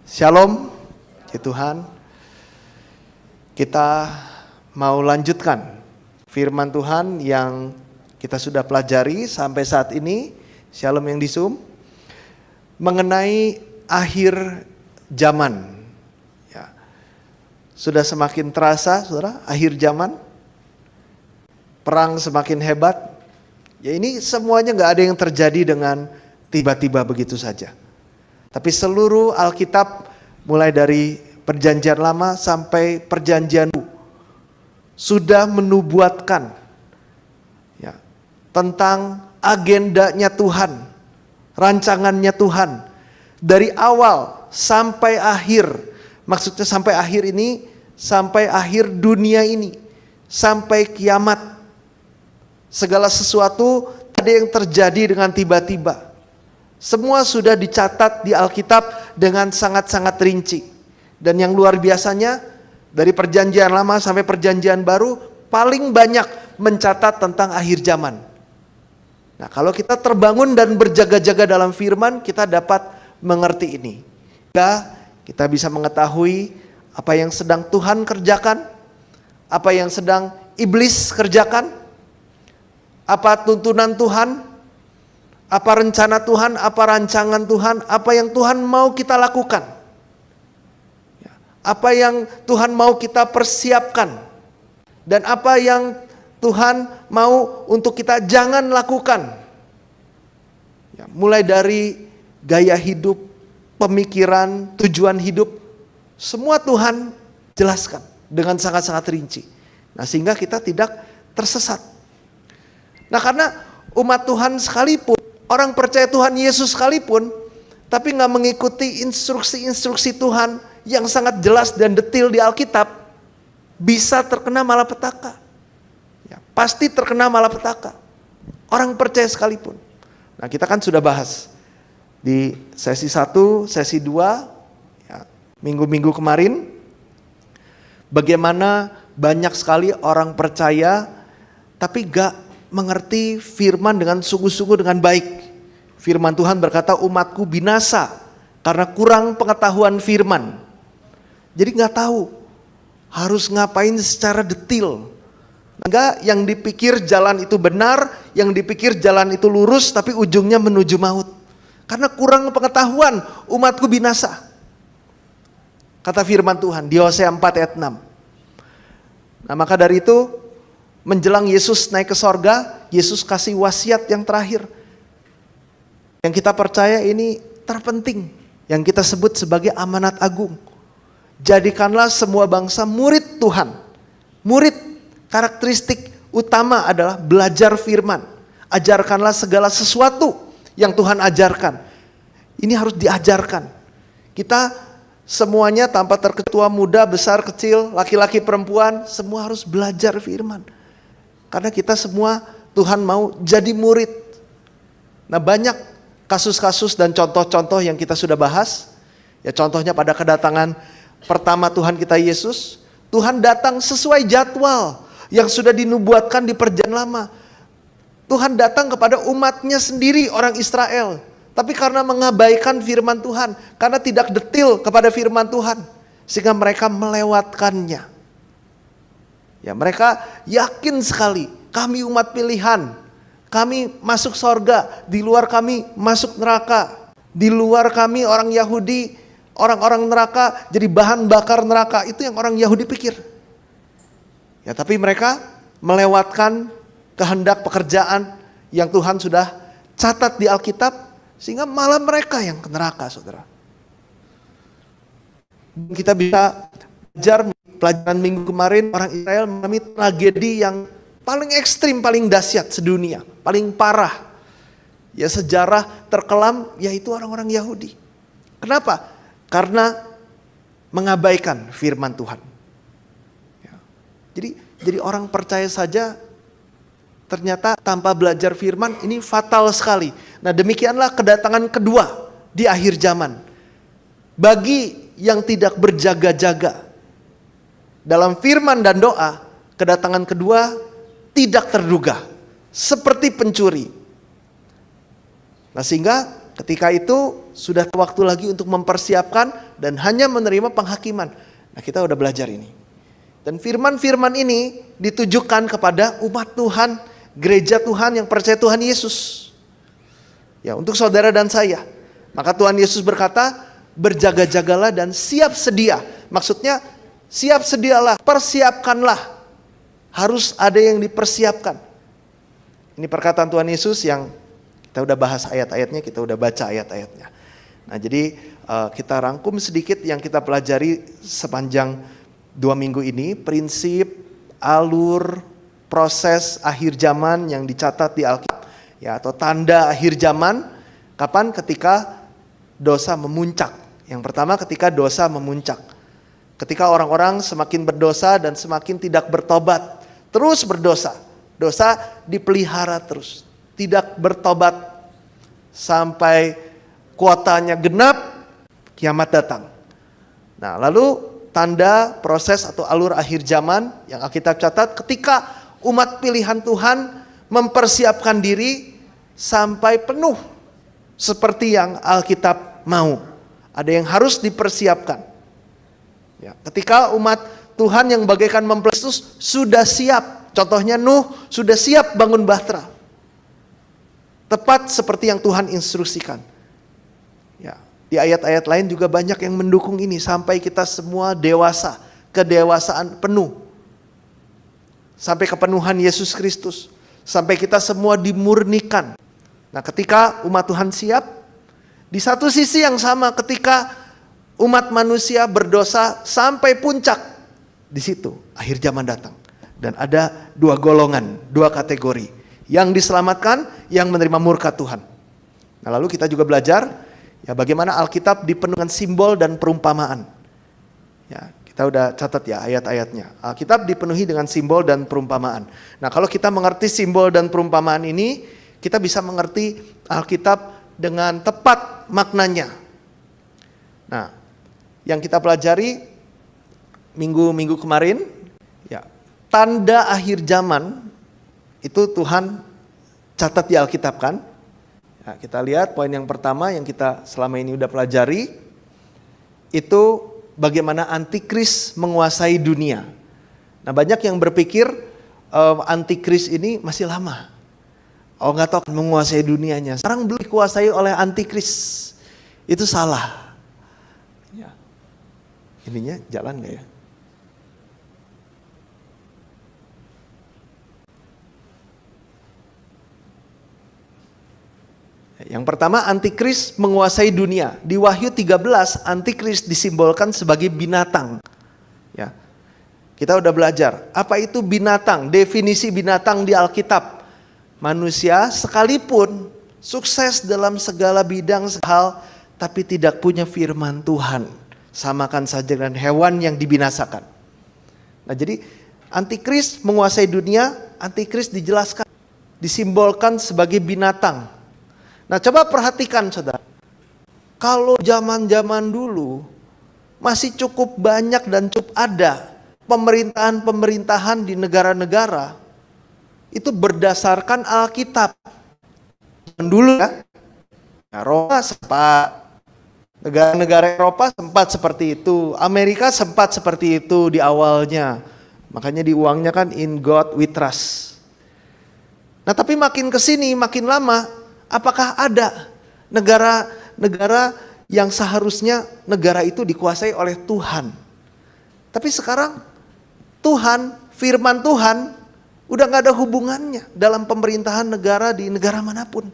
Shalom, ya Tuhan. Kita mau lanjutkan firman Tuhan yang kita sudah pelajari sampai saat ini. Shalom yang di Zoom. Mengenai akhir zaman. Ya. Sudah semakin terasa, saudara, akhir zaman. Perang semakin hebat. Ya ini semuanya gak ada yang terjadi dengan tiba-tiba begitu saja. Tapi seluruh Alkitab mulai dari Perjanjian Lama sampai Perjanjian Baru sudah menubuatkan ya, tentang agendanya Tuhan, rancangannya Tuhan dari awal sampai akhir. Maksudnya sampai akhir ini, sampai akhir dunia ini, sampai kiamat. Segala sesuatu ada yang terjadi dengan tiba-tiba. Semua sudah dicatat di Alkitab dengan sangat-sangat rinci. Dan yang luar biasanya, dari Perjanjian Lama sampai Perjanjian Baru, paling banyak mencatat tentang akhir zaman. Nah, kalau kita terbangun dan berjaga-jaga dalam firman, kita dapat mengerti ini. Kita bisa mengetahui apa yang sedang Tuhan kerjakan, apa yang sedang iblis kerjakan, apa tuntunan Tuhan, apa rencana Tuhan, apa rancangan Tuhan, apa yang Tuhan mau kita lakukan. Apa yang Tuhan mau kita persiapkan. Dan apa yang Tuhan mau untuk kita jangan lakukan. Ya, mulai dari gaya hidup, pemikiran, tujuan hidup. Semua Tuhan jelaskan dengan sangat-sangat rinci. Nah, sehingga kita tidak tersesat. Nah, karena umat Tuhan sekalipun, orang percaya Tuhan Yesus sekalipun, tapi gak mengikuti instruksi-instruksi Tuhan yang sangat jelas dan detail di Alkitab, bisa terkena malapetaka. Ya, pasti terkena malapetaka. Orang percaya sekalipun. Nah, kita kan sudah bahas di sesi 1, sesi 2, ya, minggu-minggu kemarin, bagaimana banyak sekali orang percaya, tapi gak mengerti firman dengan sungguh-sungguh dengan baik. Firman Tuhan berkata umatku binasa karena kurang pengetahuan firman. Jadi gak tahu harus ngapain secara detail. Enggak, yang dipikir jalan itu benar, yang dipikir jalan itu lurus, tapi ujungnya menuju maut. Karena kurang pengetahuan, umatku binasa. Kata firman Tuhan di Hosea 4 ayat 6. Nah, maka dari itu menjelang Yesus naik ke sorga, Yesus kasih wasiat yang terakhir. Yang kita percaya ini terpenting, yang kita sebut sebagai amanat agung. Jadikanlah semua bangsa murid Tuhan. Murid, karakteristik utama adalah belajar firman. Ajarkanlah segala sesuatu yang Tuhan ajarkan. Ini harus diajarkan. Kita semuanya tanpa terketua, muda, besar, kecil, laki-laki, perempuan, semua harus belajar firman. Karena kita semua Tuhan mau jadi murid. Nah, banyak kasus-kasus dan contoh-contoh yang kita sudah bahas. Ya, contohnya pada kedatangan pertama Tuhan kita Yesus. Tuhan datang sesuai jadwal yang sudah dinubuatkan di Perjanjian Lama. Tuhan datang kepada umatnya sendiri, orang Israel. Tapi karena mengabaikan firman Tuhan, karena tidak detil kepada firman Tuhan, sehingga mereka melewatkannya. Ya, mereka yakin sekali, kami umat pilihan, kami masuk sorga, di luar kami masuk neraka. Di luar kami orang Yahudi, orang-orang neraka jadi bahan bakar neraka. Itu yang orang Yahudi pikir. Ya, tapi mereka melewatkan kehendak pekerjaan yang Tuhan sudah catat di Alkitab, sehingga malah mereka yang ke neraka, saudara. Kita bisa belajar pelajaran minggu kemarin, orang Israel mengalami tragedi yang paling ekstrim, paling dahsyat sedunia, paling parah. Ya, sejarah terkelam yaitu orang-orang Yahudi. Kenapa? Karena mengabaikan firman Tuhan. Ya. Jadi orang percaya saja ternyata tanpa belajar firman ini fatal sekali. Nah, demikianlah kedatangan kedua di akhir zaman. Bagi yang tidak berjaga-jaga dalam firman dan doa, kedatangan kedua tidak terduga, seperti pencuri. Nah, sehingga ketika itu sudah waktu lagi untuk mempersiapkan dan hanya menerima penghakiman. Nah, kita udah belajar ini. Dan firman-firman ini ditujukan kepada umat Tuhan, gereja Tuhan yang percaya Tuhan Yesus. Ya, untuk saudara dan saya. Maka Tuhan Yesus berkata, berjaga-jagalah dan siap sedia. Maksudnya, siap sedialah, persiapkanlah. Harus ada yang dipersiapkan. Ini perkataan Tuhan Yesus yang kita udah bahas ayat-ayatnya, kita udah baca ayat-ayatnya. Nah, jadi kita rangkum sedikit yang kita pelajari sepanjang 2 minggu ini, prinsip, alur, proses akhir zaman yang dicatat di Alkitab, ya, atau tanda akhir zaman. Kapan? Ketika dosa memuncak. Yang pertama, ketika dosa memuncak. Ketika orang-orang semakin berdosa dan semakin tidak bertobat, terus berdosa. Dosa dipelihara terus, tidak bertobat sampai kuotanya genap, kiamat datang. Nah, lalu tanda, proses atau alur akhir zaman yang Alkitab catat, ketika umat pilihan Tuhan mempersiapkan diri sampai penuh seperti yang Alkitab mau. Ada yang harus dipersiapkan. Ya, ketika umat Tuhan yang bagaikan mempelai Kristus sudah siap. Contohnya Nuh sudah siap bangun bahtera. Tepat seperti yang Tuhan instruksikan. Ya, di ayat-ayat lain juga banyak yang mendukung ini sampai kita semua dewasa, kedewasaan penuh. Sampai kepenuhan Yesus Kristus, sampai kita semua dimurnikan. Nah, ketika umat Tuhan siap, di satu sisi yang sama ketika umat manusia berdosa sampai puncak, di situ akhir zaman datang. Dan ada 2 golongan, 2 kategori. Yang diselamatkan, yang menerima murka Tuhan. Nah, lalu kita juga belajar ya bagaimana Alkitab dipenuhi dengan simbol dan perumpamaan. Ya, kita udah catat ya ayat-ayatnya. Alkitab dipenuhi dengan simbol dan perumpamaan. Nah, kalau kita mengerti simbol dan perumpamaan ini, kita bisa mengerti Alkitab dengan tepat maknanya. Nah, yang kita pelajari minggu-minggu kemarin, ya, tanda akhir zaman itu Tuhan catat di Alkitab kan. Nah, kita lihat poin yang pertama yang kita selama ini udah pelajari, itu bagaimana antikris menguasai dunia. Nah, banyak yang berpikir antikris ini masih lama. Oh, nggak tahu menguasai dunianya. Sekarang belum dikuasai oleh antikris. Itu salah. Ya. Ininya jalan nggak ya? Yang pertama, antikris menguasai dunia. Di Wahyu 13, antikris disimbolkan sebagai binatang. Ya. Kita udah belajar, apa itu binatang? Definisi binatang di Alkitab. Manusia sekalipun sukses dalam segala bidang hal, tapi tidak punya firman Tuhan. Samakan saja dengan hewan yang dibinasakan. Nah, jadi antikris menguasai dunia, antikris dijelaskan, disimbolkan sebagai binatang. Nah, coba perhatikan saudara. Kalau zaman-zaman dulu masih cukup banyak dan cukup ada pemerintahan-pemerintahan di negara-negara itu berdasarkan Alkitab. Dulu ya, Eropa sempat, negara-negara Eropa sempat seperti itu, Amerika sempat seperti itu di awalnya. Makanya di uangnya kan in God we trust. Nah, tapi makin kesini makin lama, apakah ada negara-negara yang seharusnya negara itu dikuasai oleh Tuhan? Tapi sekarang Tuhan, firman Tuhan udah gak ada hubungannya dalam pemerintahan negara di negara manapun.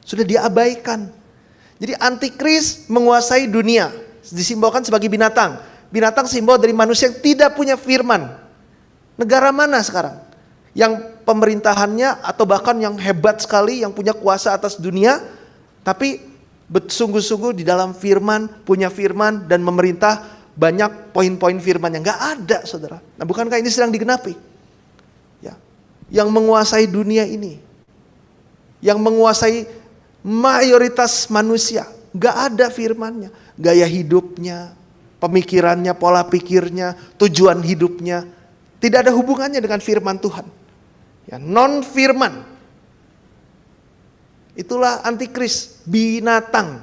Sudah diabaikan. Jadi antikris menguasai dunia, disimbolkan sebagai binatang. Binatang simbol dari manusia yang tidak punya firman. Negara mana sekarang yang pemerintahannya atau bahkan yang hebat sekali, yang punya kuasa atas dunia, tapi sungguh-sungguh di dalam firman, punya firman dan memerintah banyak poin-poin firman yang gak ada, saudara. Nah, bukankah ini sedang digenapi? Ya, yang menguasai dunia ini, yang menguasai mayoritas manusia, gak ada firmannya, gaya hidupnya, pemikirannya, pola pikirnya, tujuan hidupnya, tidak ada hubungannya dengan firman Tuhan. Ya, non firman. Itulah antikris, binatang.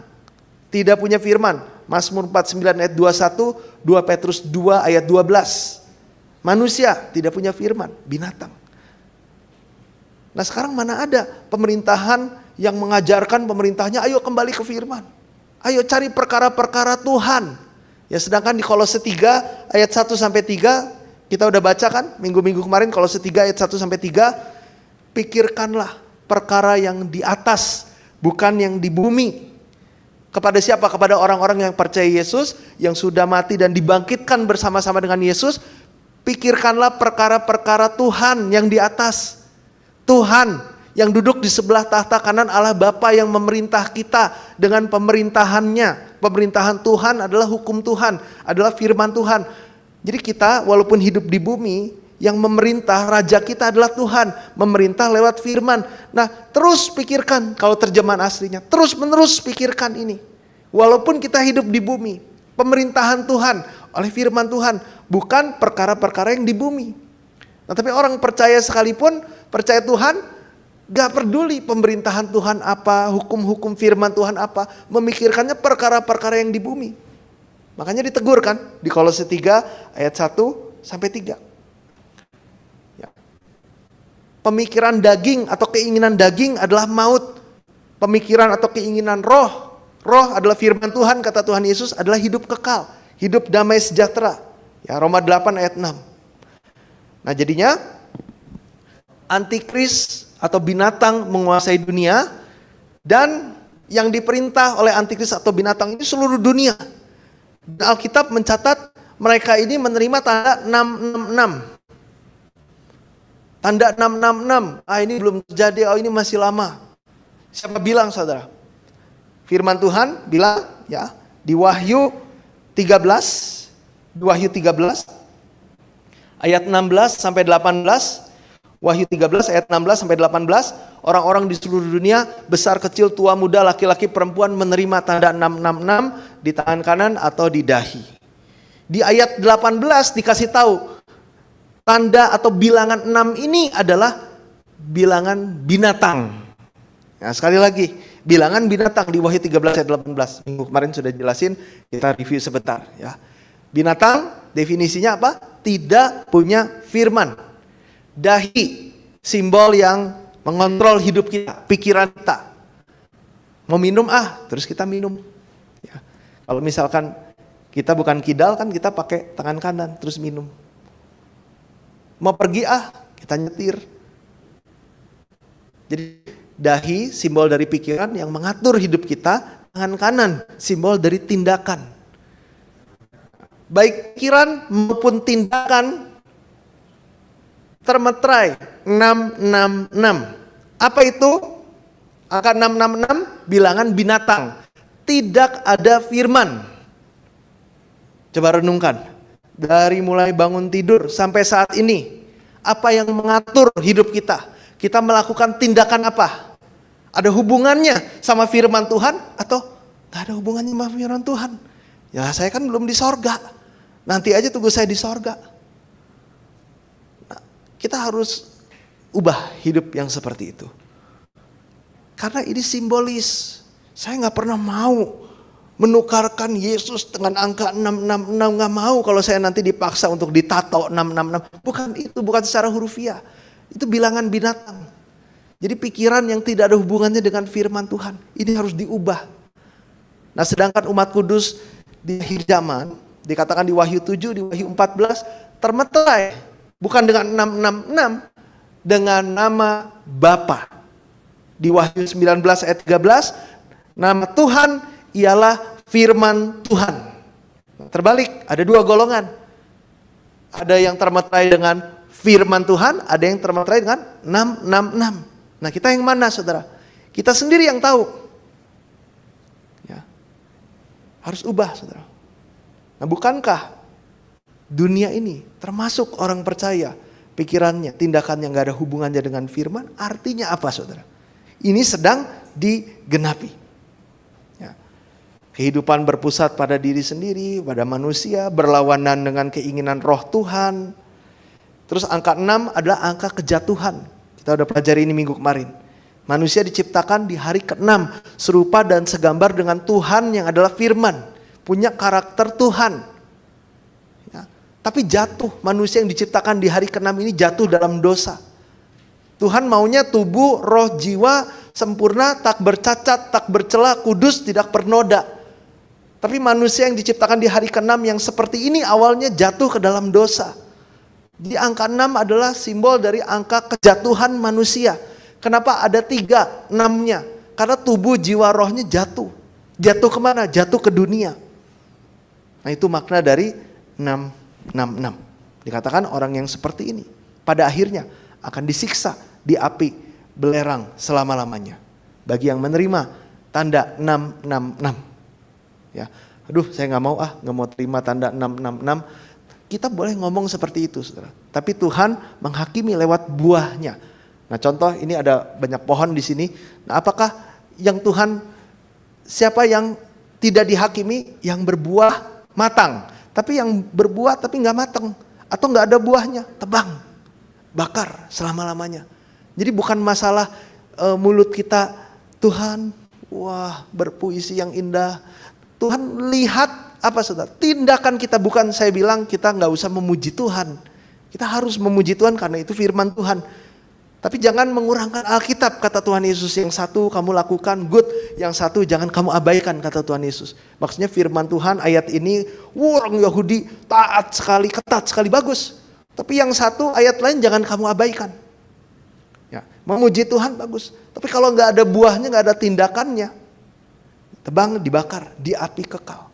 Tidak punya firman. Mazmur 49 ayat 21, 2 Petrus 2 ayat 12. Manusia tidak punya firman, binatang. Nah sekarang mana ada pemerintahan yang mengajarkan pemerintahnya, ayo kembali ke firman. Ayo cari perkara-perkara Tuhan. Ya sedangkan di Kolose 3 ayat 1 sampai 3 kita udah baca kan minggu-minggu kemarin, Kolose 3 ayat 1 sampai 3, pikirkanlah perkara yang di atas, bukan yang di bumi. Kepada siapa? Kepada orang-orang yang percaya Yesus, yang sudah mati dan dibangkitkan bersama-sama dengan Yesus. Pikirkanlah perkara-perkara Tuhan yang di atas. Tuhan yang duduk di sebelah tahta kanan Allah Bapa yang memerintah kita dengan pemerintahannya. Pemerintahan Tuhan adalah hukum Tuhan, adalah firman Tuhan. Jadi kita walaupun hidup di bumi, yang memerintah raja kita adalah Tuhan, memerintah lewat firman. Nah terus pikirkan, kalau terjemahan aslinya, terus menerus pikirkan ini. Walaupun kita hidup di bumi, pemerintahan Tuhan oleh firman Tuhan, bukan perkara-perkara yang di bumi. Nah tapi orang percaya sekalipun, percaya Tuhan, gak peduli pemerintahan Tuhan apa, hukum-hukum firman Tuhan apa, memikirkannya perkara-perkara yang di bumi. Makanya ditegur kan di Kolose 3 ayat 1 sampai 3. Ya. Pemikiran daging atau keinginan daging adalah maut. Pemikiran atau keinginan roh, roh adalah firman Tuhan, kata Tuhan Yesus, adalah hidup kekal, hidup damai sejahtera. Ya, Roma 8 ayat 6. Nah jadinya antikris atau binatang menguasai dunia, dan yang diperintah oleh antikris atau binatang ini seluruh dunia. Alkitab mencatat mereka ini menerima tanda 666. Tanda 666. Ini belum terjadi, ini masih lama. Siapa bilang saudara? Firman Tuhan bilang ya di Wahyu 13 ayat 16 sampai 18. Wahyu 13 ayat 16 sampai 18, orang-orang di seluruh dunia, besar kecil tua muda laki-laki perempuan menerima tanda 666 di tangan kanan atau di dahi. Di ayat 18 dikasih tahu tanda atau bilangan 6 ini adalah bilangan binatang. Nah, sekali lagi, bilangan binatang di Wahyu 13 ayat 18. Minggu kemarin sudah jelasin, kita review sebentar ya. Binatang definisinya apa? Tidak punya firman. Dahi, simbol yang mengontrol hidup kita, pikiran kita. Mau minum terus kita minum. Ya. Kalau misalkan kita bukan kidal kan kita pakai tangan kanan terus minum. Mau pergi kita nyetir. Jadi dahi simbol dari pikiran yang mengatur hidup kita, tangan kanan simbol dari tindakan. Baik pikiran maupun tindakan termeterai 666. Apa itu? Angka 666 bilangan binatang. Tidak ada firman. Coba renungkan. Dari mulai bangun tidur sampai saat ini, apa yang mengatur hidup kita? Kita melakukan tindakan apa? Ada hubungannya sama firman Tuhan atau gak ada hubungannya sama firman Tuhan? Ya saya kan belum di sorga. Nanti aja tunggu saya di sorga. Kita harus ubah hidup yang seperti itu. Karena ini simbolis. Saya gak pernah mau menukarkan Yesus dengan angka 666. Gak mau kalau saya nanti dipaksa untuk ditato 666. Bukan itu, bukan secara hurufiah. Itu bilangan binatang. Jadi pikiran yang tidak ada hubungannya dengan firman Tuhan. Ini harus diubah. Nah sedangkan umat kudus di akhir zaman, dikatakan di Wahyu 7, di Wahyu 14, termeterai. Bukan dengan 666, dengan nama Bapa. Di Wahyu 19 ayat 13, nama Tuhan ialah firman Tuhan. Terbalik, ada dua golongan. Ada yang termeterai dengan firman Tuhan, ada yang termeterai dengan 666. Nah kita yang mana saudara? Kita sendiri yang tahu. Ya. Harus ubah saudara. Nah bukankah dunia ini termasuk orang percaya, pikirannya, tindakan yang gak ada hubungannya dengan firman, artinya apa saudara? Ini sedang digenapi. Ya. Kehidupan berpusat pada diri sendiri, pada manusia, berlawanan dengan keinginan roh Tuhan. Terus angka 6 adalah angka kejatuhan. Kita udah pelajari ini minggu kemarin. Manusia diciptakan di hari ke-6, serupa dan segambar dengan Tuhan yang adalah firman. punya karakter Tuhan. Ya, tapi jatuh, manusia yang diciptakan di hari ke-6 ini jatuh dalam dosa. Tuhan maunya tubuh, roh, jiwa sempurna, tak bercacat, tak bercela, kudus, tidak bernoda. Tapi manusia yang diciptakan di hari ke-6 yang seperti ini awalnya jatuh ke dalam dosa. Jadi angka 6 adalah simbol dari angka kejatuhan manusia. Kenapa ada 3 6-nya? Karena tubuh, jiwa, rohnya jatuh. Jatuh kemana? Jatuh ke dunia. Nah itu makna dari 666. Dikatakan orang yang seperti ini pada akhirnya akan disiksa di api belerang selama-lamanya. Bagi yang menerima tanda 666. Ya, aduh saya nggak mau terima tanda 666. Kita boleh ngomong seperti itu, saudara. Tapi Tuhan menghakimi lewat buahnya. Nah contoh ini ada banyak pohon di sini. Nah apakah yang Tuhan, siapa yang tidak dihakimi? Yang berbuah matang. Tapi yang berbuah tapi nggak matang. Atau nggak ada buahnya, tebang. Bakar selama-lamanya. Jadi bukan masalah mulut kita, Tuhan, wah berpuisi yang indah. Tuhan lihat apa saudara? Tindakan kita, bukan saya bilang kita nggak usah memuji Tuhan. Kita harus memuji Tuhan karena itu firman Tuhan. Tapi jangan mengurangkan Alkitab, kata Tuhan Yesus. Yang satu kamu lakukan good, yang satu jangan kamu abaikan, kata Tuhan Yesus. Maksudnya firman Tuhan ayat ini, orang Yahudi taat sekali, ketat sekali, bagus. Tapi yang satu ayat lain jangan kamu abaikan. Ya, memuji Tuhan bagus. Tapi kalau nggak ada buahnya, nggak ada tindakannya, tebang, dibakar di api kekal.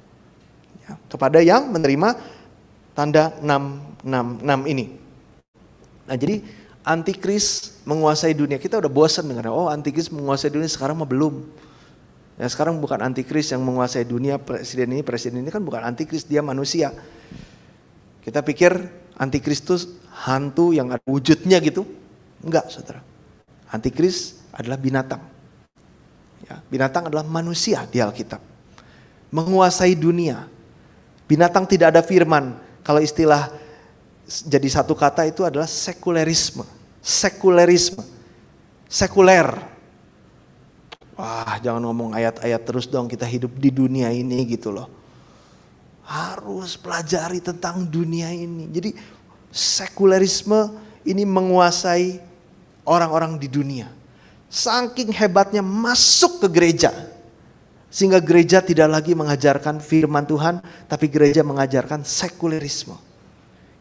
Ya, kepada yang menerima tanda 666 ini. Nah jadi antikris menguasai dunia. Kita udah bosan dengar, oh antikris menguasai dunia, sekarang mah belum. Ya sekarang bukan antikris yang menguasai dunia, presiden ini kan bukan antikris, dia manusia. Kita pikir antikris itu hantu yang ada wujudnya gitu. Enggak saudara. Antikris adalah binatang. Ya, binatang adalah manusia di Alkitab. Menguasai dunia. Binatang tidak ada firman. Kalau istilah jadi satu kata itu adalah sekulerisme. Sekulerisme. Sekuler. Wah jangan ngomong ayat-ayat terus dong, kita hidup di dunia ini gitu loh. Harus pelajari tentang dunia ini. Jadi sekulerisme ini menguasai orang-orang di dunia. Saking hebatnya masuk ke gereja. Sehingga gereja tidak lagi mengajarkan firman Tuhan, tapi gereja mengajarkan sekulerisme.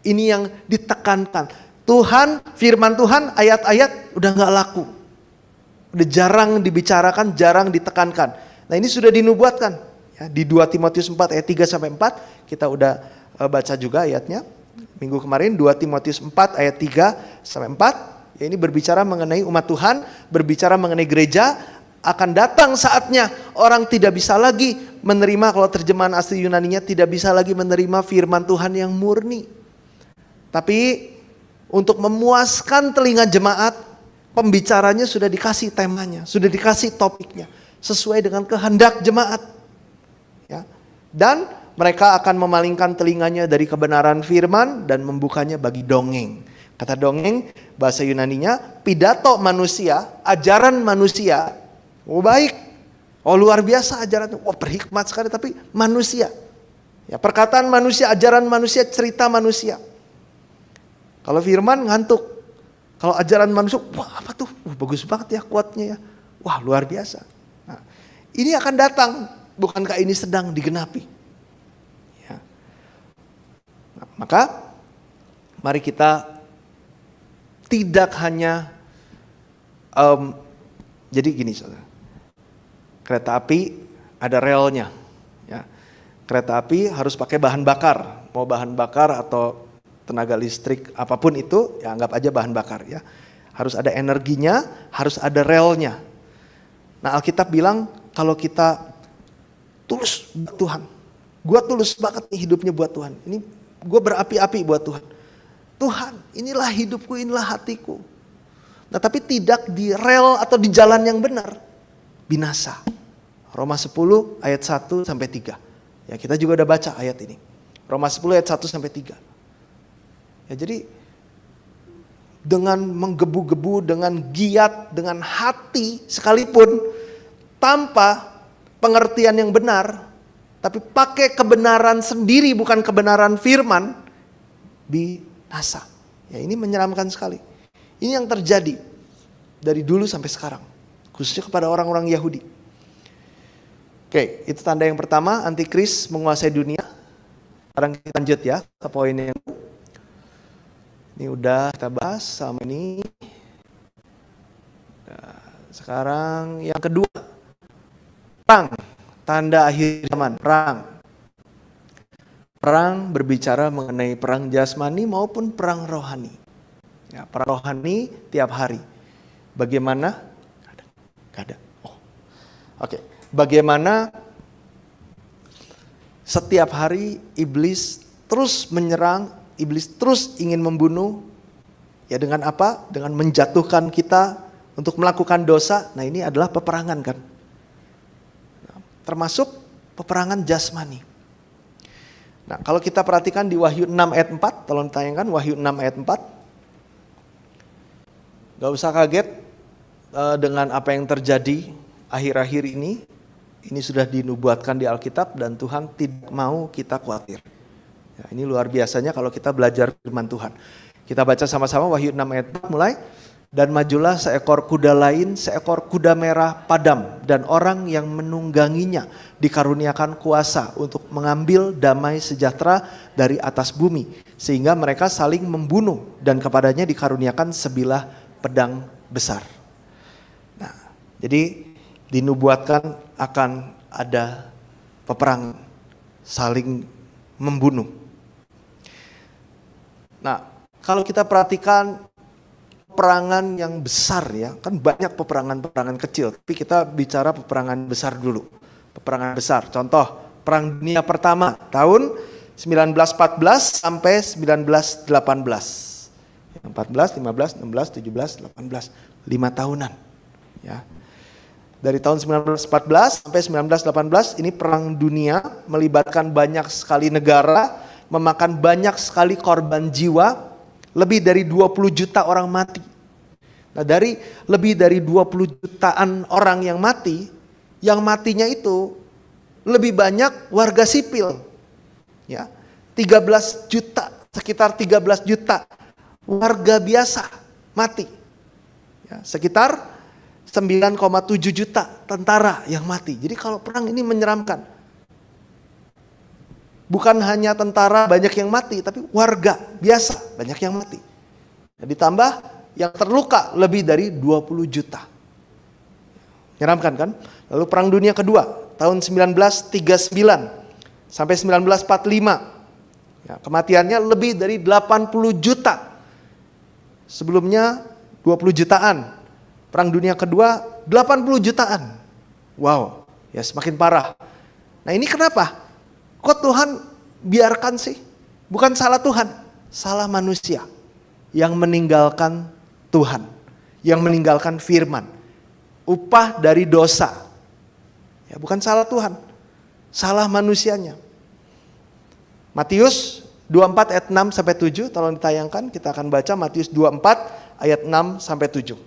Ini yang ditekankan. Tuhan, firman Tuhan, ayat-ayat udah gak laku. Udah jarang dibicarakan, jarang ditekankan. Nah ini sudah dinubuatkan. Ya, di 2 Timotius 4 ayat 3-4, kita udah baca juga ayatnya. Minggu kemarin 2 Timotius 4 ayat 3-4. Ya, ini berbicara mengenai umat Tuhan, berbicara mengenai gereja. Akan datang saatnya orang tidak bisa lagi menerima, kalau terjemahan asli Yunaninya, tidak bisa lagi menerima firman Tuhan yang murni. Tapi untuk memuaskan telinga jemaat, pembicaranya sudah dikasih temanya, sudah dikasih topiknya, sesuai dengan kehendak jemaat. Ya. Dan mereka akan memalingkan telinganya dari kebenaran firman dan membukanya bagi dongeng. Kata dongeng, bahasa Yunaninya pidato manusia, ajaran manusia. Oh baik, oh luar biasa ajarannya, wah berhikmat sekali, tapi manusia. Ya, perkataan manusia, ajaran manusia, cerita manusia. Kalau firman ngantuk, kalau ajaran manusia, wah apa tuh, bagus banget ya kuatnya ya, wah luar biasa. Nah, ini akan datang, bukankah ini sedang digenapi? Ya. Nah, maka mari kita tidak hanya, jadi gini saudara. Kereta api ada relnya, ya. Kereta api harus pakai bahan bakar, mau bahan bakar atau tenaga listrik apapun itu, ya anggap aja bahan bakar ya. Harus ada energinya, harus ada relnya. Nah Alkitab bilang kalau kita tulus buat Tuhan, gue tulus banget nih hidupnya buat Tuhan. Ini gue berapi-api buat Tuhan. Tuhan, inilah hidupku, inilah hatiku. Nah tapi tidak di rel atau di jalan yang benar, binasa. Roma 10 ayat 1-3. Ya kita juga udah baca ayat ini. Roma 10 ayat 1-3. Ya jadi dengan menggebu-gebu, dengan giat, dengan hati sekalipun tanpa pengertian yang benar, tapi pakai kebenaran sendiri bukan kebenaran firman, binasa. Ya, ini menyeramkan sekali. Ini yang terjadi dari dulu sampai sekarang, khususnya kepada orang-orang Yahudi. Oke, itu tanda yang pertama, antikris menguasai dunia. Sekarang kita lanjut ya ke poin yang ini udah kita bahas sama ini. Nah, sekarang yang kedua, perang, tanda akhir zaman, perang. Perang berbicara mengenai perang jasmani maupun perang rohani. Ya, perang rohani tiap hari. Bagaimana? Gak ada. Oh. Oke. Bagaimana setiap hari iblis terus menyerang, iblis terus ingin membunuh. Ya dengan apa? Dengan menjatuhkan kita untuk melakukan dosa. Nah, ini adalah peperangan kan. Nah, termasuk peperangan jasmani. Nah, kalau kita perhatikan di Wahyu 6 ayat 4, tolong ditayangkan Wahyu 6 ayat 4. Gak usah kaget dengan apa yang terjadi akhir-akhir ini. Ini sudah dinubuatkan di Alkitab dan Tuhan tidak mau kita khawatir. Ya, ini luar biasanya kalau kita belajar firman Tuhan. Kita baca sama-sama Wahyu 6 ayat 4 mulai. Dan majulah seekor kuda lain, seekor kuda merah padam, dan orang yang menungganginya dikaruniakan kuasa untuk mengambil damai sejahtera dari atas bumi, sehingga mereka saling membunuh dan kepadanya dikaruniakan sebilah pedang besar. Nah, jadi dinubuatkan akan ada peperangan, saling membunuh. Nah, kalau kita perhatikan peperangan yang besar ya, kan banyak peperangan-peperangan kecil, tapi kita bicara peperangan besar dulu. Peperangan besar, contoh Perang Dunia Pertama tahun 1914 sampai 1918. 14, 15, 16, 17, 18, 5 tahunan. Ya. Dari tahun 1914 sampai 1918 ini perang dunia melibatkan banyak sekali negara, memakan banyak sekali korban jiwa. Lebih dari 20 juta orang mati. Nah, dari lebih dari 20 jutaan orang yang matinya itu lebih banyak warga sipil. Ya, 13 juta, sekitar 13 juta warga biasa mati. Ya, sekitar 9,7 juta tentara yang mati. Jadi kalau perang ini menyeramkan. Bukan hanya tentara banyak yang mati, tapi warga biasa banyak yang mati. Nah, ditambah yang terluka lebih dari 20 juta. Menyeramkan kan? Lalu Perang Dunia Kedua tahun 1939 sampai 1945. Ya, kematiannya lebih dari 80 juta. Sebelumnya 20 jutaan. Perang Dunia Kedua 80 jutaan. Wow, ya semakin parah. Nah, ini kenapa? Kok Tuhan biarkan sih? Bukan salah Tuhan, salah manusia yang meninggalkan Tuhan, yang meninggalkan firman. Upah dari dosa. Ya, bukan salah Tuhan, salah manusianya. Matius 24 ayat 6 sampai 7, tolong ditayangkan, kita akan baca Matius 24 ayat 6 sampai 7.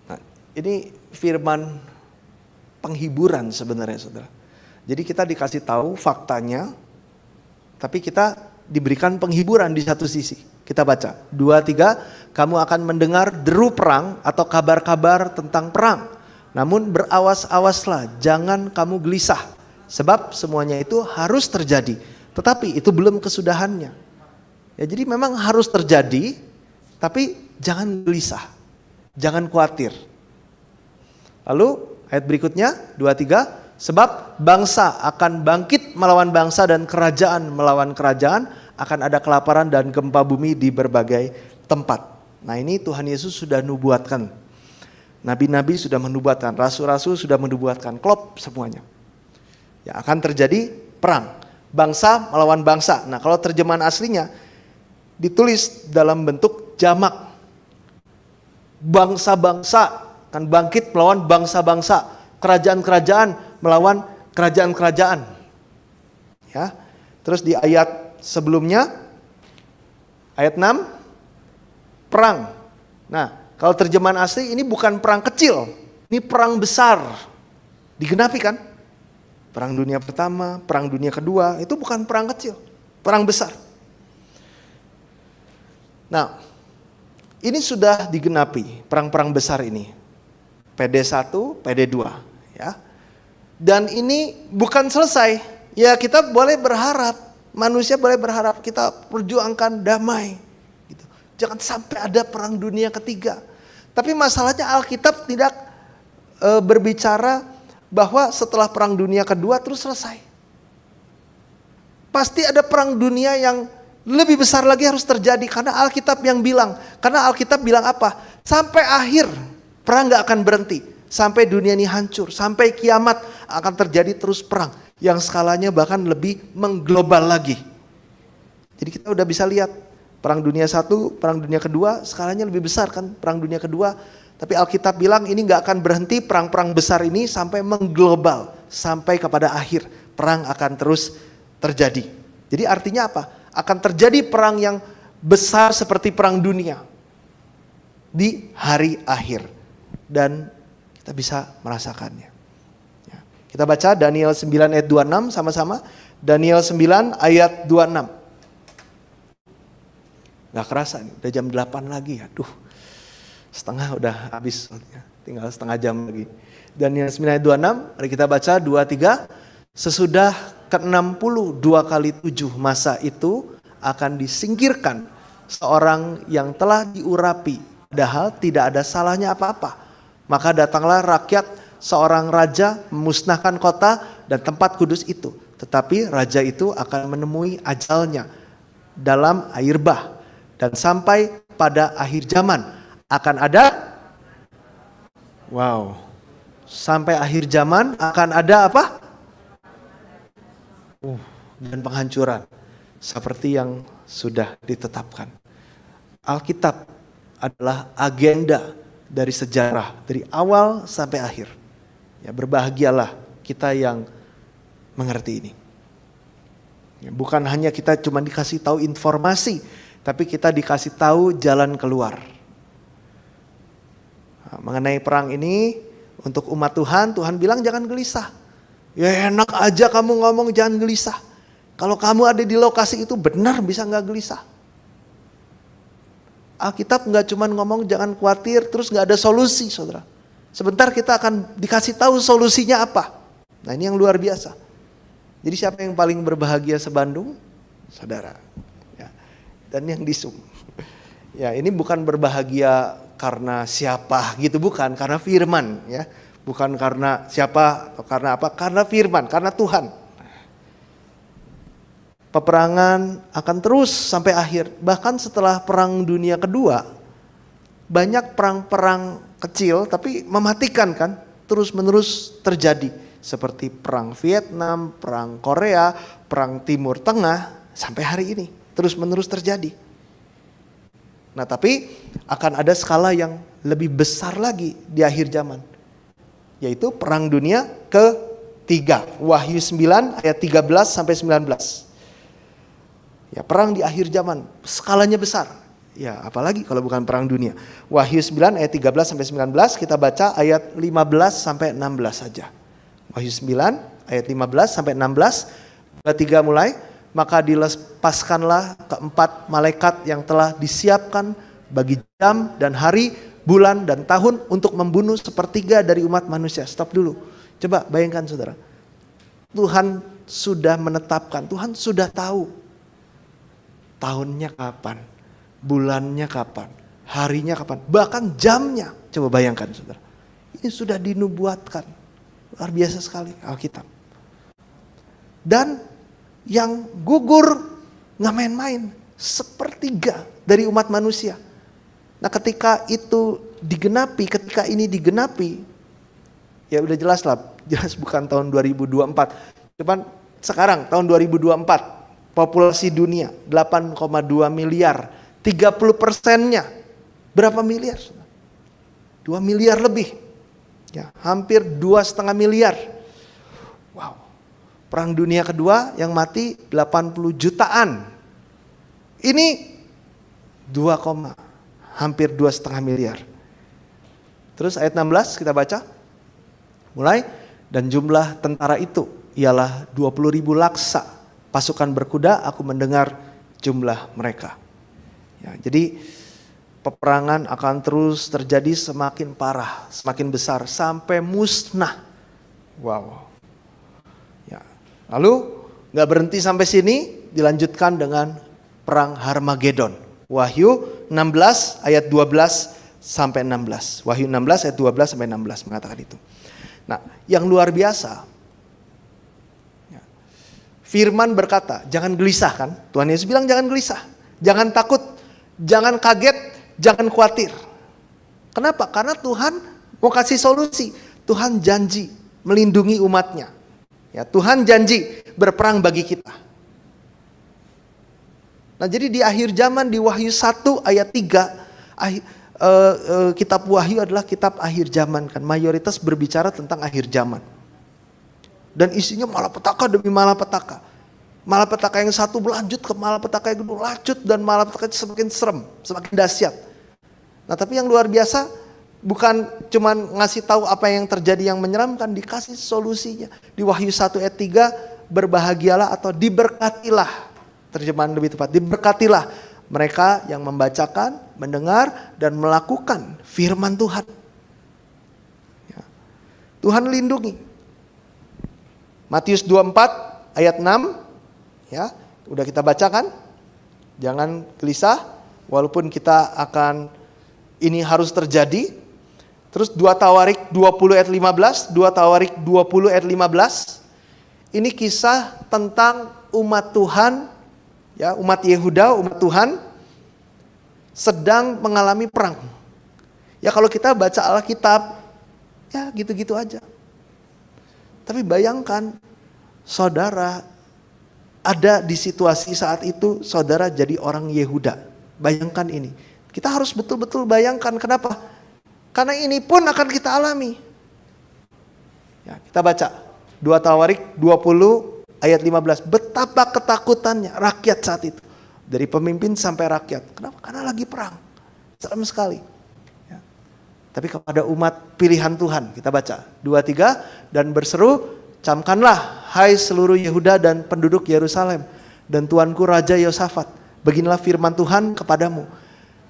Nah, ini firman penghiburan sebenarnya, Saudara. Jadi kita dikasih tahu faktanya, tapi kita diberikan penghiburan di satu sisi. Kita baca, 2-3, kamu akan mendengar deru perang atau kabar-kabar tentang perang. Namun berawas-awaslah, jangan kamu gelisah. Sebab semuanya itu harus terjadi, tetapi itu belum kesudahannya. Ya, jadi memang harus terjadi, tapi jangan gelisah, jangan khawatir. Lalu ayat berikutnya, 2-3, sebab bangsa akan bangkit melawan bangsa dan kerajaan melawan kerajaan, akan ada kelaparan dan gempa bumi di berbagai tempat. Nah, ini Tuhan Yesus sudah nubuatkan. Nabi-nabi sudah menubuatkan, rasul-rasul sudah menubuatkan, klop semuanya. Ya, akan terjadi perang, bangsa melawan bangsa. Nah, kalau terjemahan aslinya ditulis dalam bentuk jamak. Bangsa-bangsa akan bangkit melawan bangsa-bangsa, kerajaan-kerajaan melawan kerajaan-kerajaan. Ya. Terus di ayat sebelumnya, ayat 6, perang. Nah, kalau terjemahan asli ini bukan perang kecil, ini perang besar. Digenapi kan? Perang dunia pertama, perang dunia kedua, itu bukan perang kecil, perang besar. Nah, ini sudah digenapi perang-perang besar ini. PD1, PD2, ya. Dan ini bukan selesai. Ya, kita boleh berharap, manusia boleh berharap kita perjuangkan damai gitu. Jangan sampai ada perang dunia ketiga. Tapi masalahnya Alkitab tidak berbicara bahwa setelah perang dunia kedua terus selesai. Pasti ada perang dunia yang lebih besar lagi harus terjadi karena Alkitab yang bilang. Karena Alkitab bilang apa? Sampai akhir perang gak akan berhenti. Sampai dunia ini hancur. Sampai kiamat akan terjadi terus perang. Yang skalanya bahkan lebih mengglobal lagi. Jadi kita udah bisa lihat. Perang dunia satu, perang dunia kedua, skalanya lebih besar kan perang dunia kedua. Tapi Alkitab bilang ini gak akan berhenti, perang-perang besar ini sampai mengglobal. Sampai kepada akhir, perang akan terus terjadi. Jadi artinya apa? Akan terjadi perang yang besar seperti perang dunia. Di hari akhir. Dan kita bisa merasakannya. Ya. Kita baca Daniel 9 ayat 26 sama-sama. Daniel 9 ayat 26. Gak kerasa nih, udah jam 8 lagi. Aduh, setengah udah habis. Tinggal setengah jam lagi. Daniel 9 ayat 26, mari kita baca 2-3. Sesudah ke-62 kali 7 masa itu akan disingkirkan seorang yang telah diurapi. Padahal tidak ada salahnya apa-apa. Maka datanglah rakyat seorang raja memusnahkan kota dan tempat kudus itu. Tetapi raja itu akan menemui ajalnya dalam air bah. Dan sampai pada akhir zaman akan ada, sampai akhir zaman akan ada apa? Dan penghancuran seperti yang sudah ditetapkan. Alkitab adalah agenda dari sejarah dari awal sampai akhir. Ya, berbahagialah kita yang mengerti ini. Ya, bukan hanya kita cuma dikasih tahu informasi, tapi kita dikasih tahu jalan keluar. Nah, mengenai perang ini untuk umat Tuhan, Tuhan bilang jangan gelisah. Ya enak aja kamu ngomong jangan gelisah. Kalau kamu ada di lokasi itu benar bisa gak gelisah. Alkitab gak cuma ngomong jangan khawatir terus gak ada solusi saudara. Sebentar kita akan dikasih tahu solusinya apa. Nah ini yang luar biasa. Jadi siapa yang paling berbahagia se-Bandung? Saudara. Dan yang di Zoom. Ya, ini bukan berbahagia karena siapa gitu, bukan, karena firman ya. Bukan karena siapa atau karena apa, karena firman, karena Tuhan. Peperangan akan terus sampai akhir. Bahkan setelah perang dunia kedua, banyak perang-perang kecil tapi mematikan kan, terus-menerus terjadi. Seperti perang Vietnam, perang Korea, perang Timur Tengah, sampai hari ini. Terus-menerus terjadi. Nah tapi akan ada skala yang lebih besar lagi di akhir zaman. Yaitu perang dunia ketiga. Wahyu 9 ayat 13 sampai 19. Ya perang di akhir zaman. Skalanya besar. Ya apalagi kalau bukan perang dunia. Wahyu 9 ayat 13 sampai 19. Kita baca ayat 15 sampai 16 saja. Wahyu 9 ayat 15 sampai 16. 3 mulai. Maka dilepaskanlah keempat malaikat yang telah disiapkan bagi jam dan hari, bulan dan tahun untuk membunuh sepertiga dari umat manusia. Stop dulu. Coba bayangkan saudara. Tuhan sudah menetapkan, Tuhan sudah tahu. Tahunnya kapan, bulannya kapan, harinya kapan, bahkan jamnya. Coba bayangkan saudara. Ini sudah dinubuatkan. Luar biasa sekali Alkitab. Dan yang gugur gak main-main, sepertiga dari umat manusia. Nah ketika itu digenapi, ketika ini digenapi, ya udah jelas lah, jelas bukan tahun 2024. Cuman sekarang tahun 2024, populasi dunia 8,2 miliar, 30%-nya berapa miliar? 2 miliar lebih, ya hampir 2,5 miliar. Wow. Perang dunia kedua yang mati 80 jutaan. Ini 2, hampir 2,5 miliar. Terus ayat 16 kita baca. Mulai. Dan jumlah tentara itu ialah 20.000 laksa. Pasukan berkuda, aku mendengar jumlah mereka. Ya, jadi peperangan akan terus terjadi semakin parah, semakin besar, sampai musnah. Wow. Ya. Lalu gak berhenti sampai sini, dilanjutkan dengan perang Harmagedon. Wahyu 16 ayat 12 sampai 16. Wahyu 16 ayat 12 sampai 16 mengatakan itu. Nah, yang luar biasa, firman berkata, jangan gelisah kan? Tuhan Yesus bilang jangan gelisah, jangan takut, jangan kaget, jangan khawatir. Kenapa? Karena Tuhan mau kasih solusi. Tuhan janji melindungi umatnya. Ya, Tuhan janji berperang bagi kita. Nah, jadi di akhir zaman di Wahyu 1 ayat 3, kitab Wahyu adalah kitab akhir zaman kan. Mayoritas berbicara tentang akhir zaman. Dan isinya malapetaka demi malapetaka. Malapetaka yang satu berlanjut ke malapetaka yang kedua, lanjut, dan malapetaka itu semakin serem, semakin dahsyat. Nah, tapi yang luar biasa bukan cuman ngasih tahu apa yang terjadi yang menyeramkan, dikasih solusinya. Di Wahyu 1 ayat 3, berbahagialah atau diberkatilah. Terjemahan lebih tepat, diberkatilah mereka yang membacakan, mendengar, dan melakukan firman Tuhan. Ya. Tuhan lindungi. Matius 24 ayat 6, ya, udah kita bacakan. Jangan gelisah, walaupun kita akan, ini harus terjadi. Terus 2 Tawarik 20 ayat 15, 2 Tawarik 20 ayat 15. Ini kisah tentang umat Tuhan, ya, umat Yehuda, umat Tuhan sedang mengalami perang. Ya, kalau kita baca Alkitab, ya gitu-gitu aja. Tapi bayangkan, saudara ada di situasi saat itu, saudara jadi orang Yehuda. Bayangkan ini. Kita harus betul-betul bayangkan, kenapa? Karena ini pun akan kita alami. Ya, kita baca 2 Tawarik 20 ayat 15. Betapa ketakutannya rakyat saat itu. Dari pemimpin sampai rakyat. Kenapa? Karena lagi perang. Serem sekali. Ya. Tapi kepada umat pilihan Tuhan, kita baca 2-3, dan berseru, camkanlah hai seluruh Yehuda dan penduduk Yerusalem, dan tuanku Raja Yosafat, beginilah firman Tuhan kepadamu.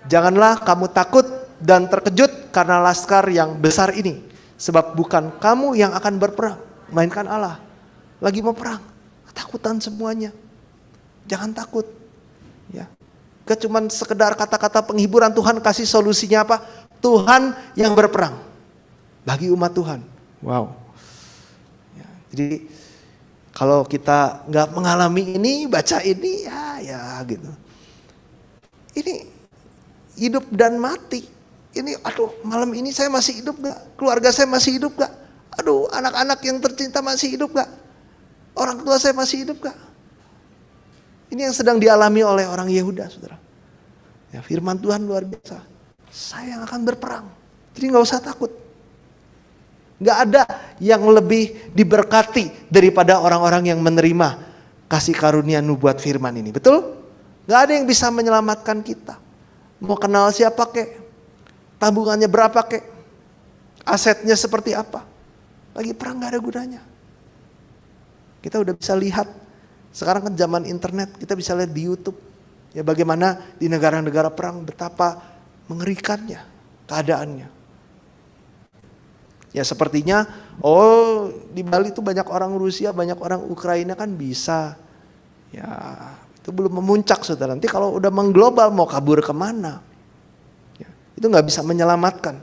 Janganlah kamu takut dan terkejut karena laskar yang besar ini, sebab bukan kamu yang akan berperang, melainkan Allah. Lagi mau perang, ketakutan semuanya. Jangan takut. Ya. Gak cuman sekedar kata-kata penghiburan, Tuhan kasih solusinya apa? Tuhan yang berperang bagi umat Tuhan. Wow. Ya, jadi kalau kita nggak mengalami ini, baca ini, ya gitu. Ini hidup dan mati. Ini, aduh, malam ini saya masih hidup nggak? Keluarga saya masih hidup nggak? Aduh, anak-anak yang tercinta masih hidup nggak? Orang tua saya masih hidup nggak? Ini yang sedang dialami oleh orang Yehuda, saudara. Ya, firman Tuhan luar biasa. Saya yang akan berperang. Jadi gak usah takut. Gak ada yang lebih diberkati daripada orang-orang yang menerima kasih karunia nubuat firman ini. Betul? Gak ada yang bisa menyelamatkan kita. Mau kenal siapa kek? Tabungannya berapa kek? Asetnya seperti apa? Lagi perang gak ada gunanya. Kita udah bisa lihat. Sekarang kan zaman internet, kita bisa lihat di YouTube. Ya, bagaimana di negara-negara perang, betapa mengerikannya keadaannya. Ya sepertinya, oh di Bali itu banyak orang Rusia, banyak orang Ukraina kan bisa. Ya itu belum memuncak, saudara. Nanti kalau udah mengglobal mau kabur kemana? Ya, itu nggak bisa menyelamatkan.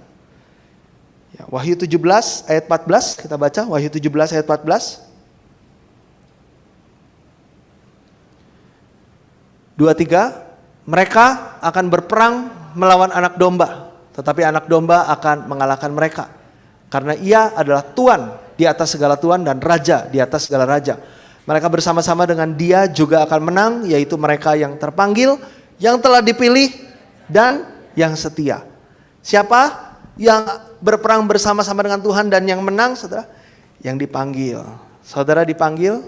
Ya, Wahyu 17 ayat 14, kita baca Wahyu 17 ayat 14. 2-3, mereka akan berperang melawan anak domba, tetapi anak domba akan mengalahkan mereka, karena ia adalah Tuhan di atas segala Tuhan dan Raja di atas segala Raja. Mereka bersama-sama dengan dia juga akan menang, yaitu mereka yang terpanggil, yang telah dipilih, dan yang setia. Siapa yang berperang bersama-sama dengan Tuhan dan yang menang, saudara? Yang dipanggil. Saudara dipanggil,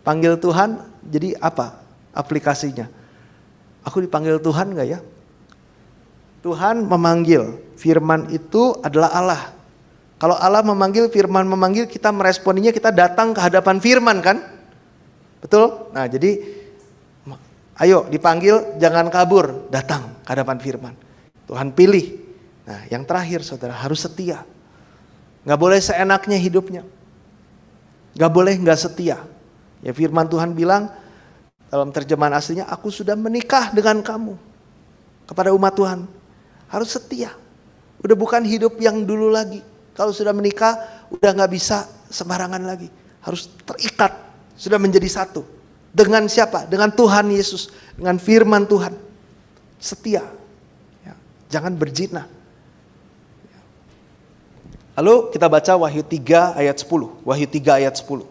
panggil Tuhan, jadi apa aplikasinya? Aku dipanggil Tuhan gak ya? Tuhan memanggil, firman itu adalah Allah. Kalau Allah memanggil, firman memanggil, kita meresponinya, kita datang ke hadapan firman kan? Betul? Nah jadi ayo dipanggil, jangan kabur, datang ke hadapan firman. Tuhan pilih. Nah yang terakhir saudara, harus setia. Gak boleh seenaknya hidupnya. Gak boleh gak setia. Ya firman Tuhan bilang dalam terjemahan aslinya, aku sudah menikah dengan kamu. Kepada umat Tuhan. Harus setia. Udah bukan hidup yang dulu lagi. Kalau sudah menikah, udah gak bisa sembarangan lagi. Harus terikat, sudah menjadi satu. Dengan siapa? Dengan Tuhan Yesus. Dengan firman Tuhan. Setia. Ya, jangan berzina. Lalu kita baca Wahyu 3 ayat 10. Wahyu 3 ayat 10.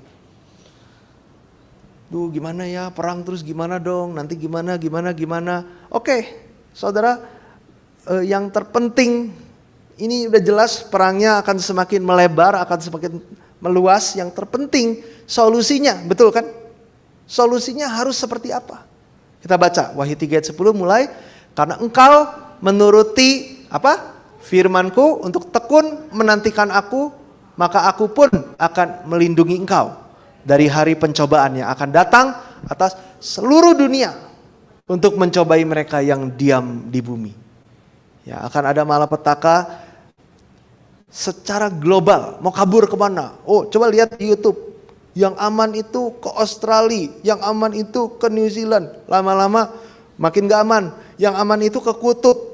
Duh gimana ya, perang terus gimana dong, nanti gimana. Oke, saudara, yang terpenting, ini udah jelas perangnya akan semakin melebar, akan semakin meluas. Yang terpenting solusinya, betul kan? Solusinya harus seperti apa? Kita baca Wahyu 3 ayat 10 mulai. Karena engkau menuruti apa? Firmanku untuk tekun menantikan aku, maka aku pun akan melindungi engkau dari hari pencobaan yang akan datang atas seluruh dunia untuk mencobai mereka yang diam di bumi. Ya, akan ada malapetaka secara global. Mau kabur kemana? Oh, coba lihat di YouTube. Yang aman itu ke Australia, yang aman itu ke New Zealand. Lama-lama makin gak aman. Yang aman itu ke kutub.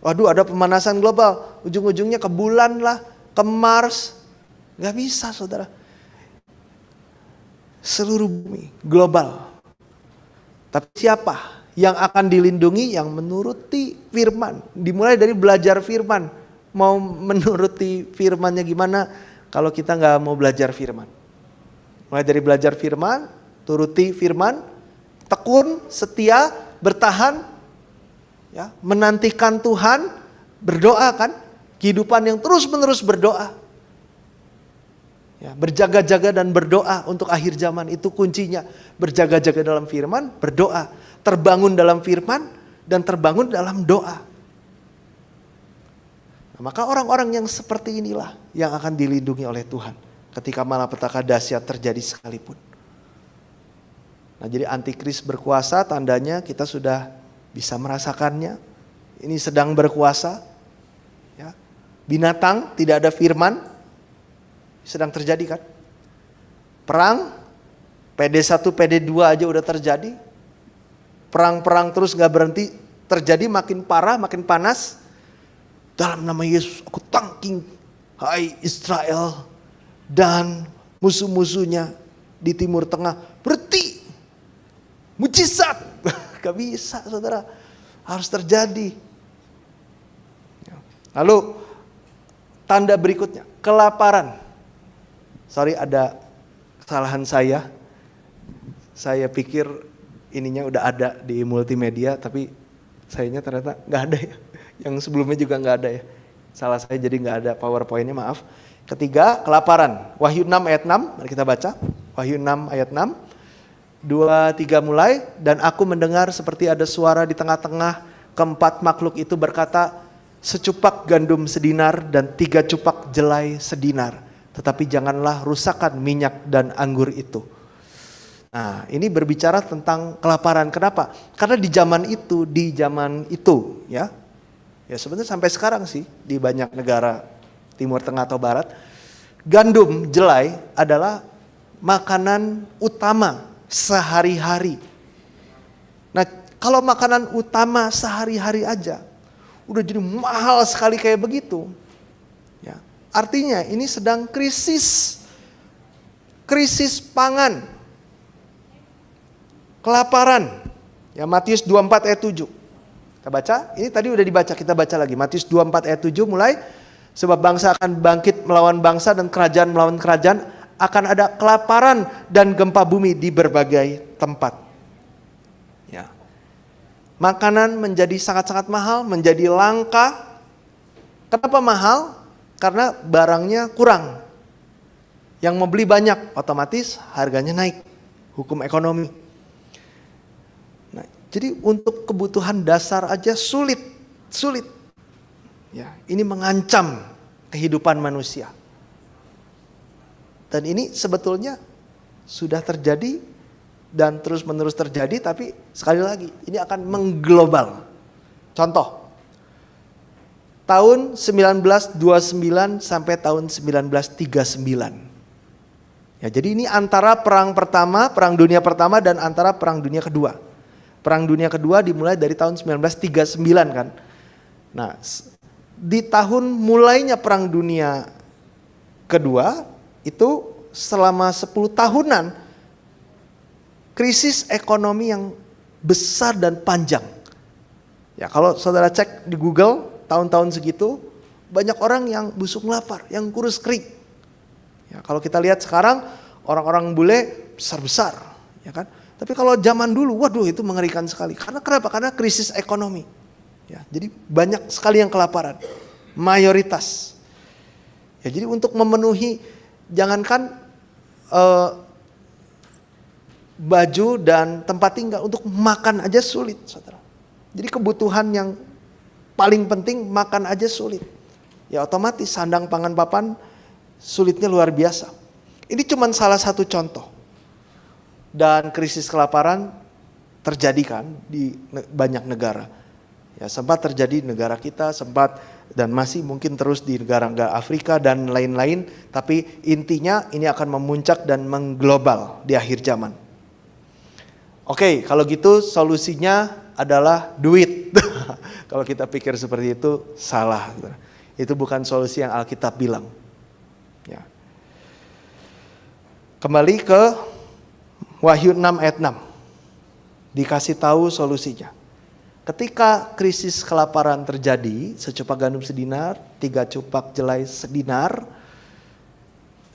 Waduh, ada pemanasan global. Ujung-ujungnya ke bulan lah, ke Mars. Gak bisa saudara. Seluruh bumi, global. Tapi siapa yang akan dilindungi? Yang menuruti firman. Dimulai dari belajar firman. Mau menuruti firmannya gimana kalau kita gak mau belajar firman? Mulai dari belajar firman, turuti firman, tekun, setia, bertahan. Ya, menantikan Tuhan, berdoa kan, kehidupan yang terus-menerus berdoa. Ya, berjaga-jaga dan berdoa untuk akhir zaman itu kuncinya. Berjaga-jaga dalam firman, berdoa, terbangun dalam firman dan terbangun dalam doa. Nah, maka orang-orang yang seperti inilah yang akan dilindungi oleh Tuhan ketika malapetaka dahsyat terjadi sekalipun. Nah, jadi antikris berkuasa, tandanya kita sudah bisa merasakannya. Ini sedang berkuasa. Ya. Binatang tidak ada firman. Sedang terjadi kan. Perang. PD1, PD2 aja udah terjadi. Perang-perang terus gak berhenti. Terjadi makin parah, makin panas. Dalam nama Yesus aku tangking. Hai Israel. Dan musuh-musuhnya di Timur Tengah. Berhenti. Mujizat. Gak bisa saudara, harus terjadi. Lalu tanda berikutnya, kelaparan. Sorry, ada kesalahan saya. Saya pikir ininya udah ada di multimedia, tapi sayangnya ternyata gak ada ya. Yang sebelumnya juga gak ada ya. Salah saya jadi gak ada PowerPoint-nya, maaf. Ketiga, kelaparan. Wahyu 6 ayat 6, mari kita baca. Wahyu 6 ayat 6. 2-3 mulai. Dan aku mendengar seperti ada suara di tengah-tengah keempat makhluk itu berkata, secupak gandum sedinar dan 3 cupak jelai sedinar. Tetapi janganlah rusakkan minyak dan anggur itu. Nah, ini berbicara tentang kelaparan. Kenapa? Karena di zaman itu ya. Ya sebenarnya sampai sekarang sih di banyak negara Timur Tengah atau Barat, gandum jelai adalah makanan utama sehari-hari. Nah, kalau makanan utama sehari-hari aja udah jadi mahal sekali kayak begitu. Ya, artinya ini sedang krisis pangan, kelaparan. Ya, Matius 24 ayat 7. Kita baca, ini tadi udah dibaca, kita baca lagi. Matius 24 ayat 7 mulai. Sebab bangsa akan bangkit melawan bangsa dan kerajaan melawan kerajaan. Akan ada kelaparan dan gempa bumi di berbagai tempat. Ya. Makanan menjadi sangat-sangat mahal, menjadi langka. Kenapa mahal? Karena barangnya kurang. Yang mau beli banyak, otomatis harganya naik. Hukum ekonomi. Nah, jadi untuk kebutuhan dasar aja sulit. Ya, ini mengancam kehidupan manusia. Dan ini sebetulnya sudah terjadi dan terus-menerus terjadi, tapi sekali lagi ini akan mengglobal. Contoh, tahun 1929 sampai tahun 1939. Ya, jadi ini antara perang dunia pertama dan antara perang dunia kedua. Perang dunia kedua dimulai dari tahun 1939 kan. Nah, di tahun mulainya perang dunia kedua itu selama 10 tahunan krisis ekonomi yang besar dan panjang. Ya, kalau saudara cek di Google tahun-tahun segitu banyak orang yang busuk lapar, yang kurus kering. Ya, kalau kita lihat sekarang orang-orang bule besar-besar, ya kan? Tapi kalau zaman dulu, waduh itu mengerikan sekali. Karena kenapa? Karena krisis ekonomi. Ya, jadi banyak sekali yang kelaparan, mayoritas. Ya, jadi untuk memenuhi, jangankan baju dan tempat tinggal, untuk makan aja sulit, saudara. Jadi kebutuhan yang paling penting makan aja sulit. Ya otomatis sandang pangan papan sulitnya luar biasa. Ini cuma salah satu contoh. Dan krisis kelaparan terjadi kan di banyak negara. Ya sempat terjadi di negara kita, sempat dan masih mungkin terus di negara-negara Afrika dan lain-lain. Tapi intinya ini akan memuncak dan mengglobal di akhir zaman. Oke, kalau gitu solusinya adalah duit. Kalau kita pikir seperti itu salah. Itu bukan solusi yang Alkitab bilang. Ya. Kembali ke Wahyu 6 ayat 6. Dikasih tahu solusinya. Ketika krisis kelaparan terjadi, secupak gandum sedinar, 3 cupak jelai sedinar,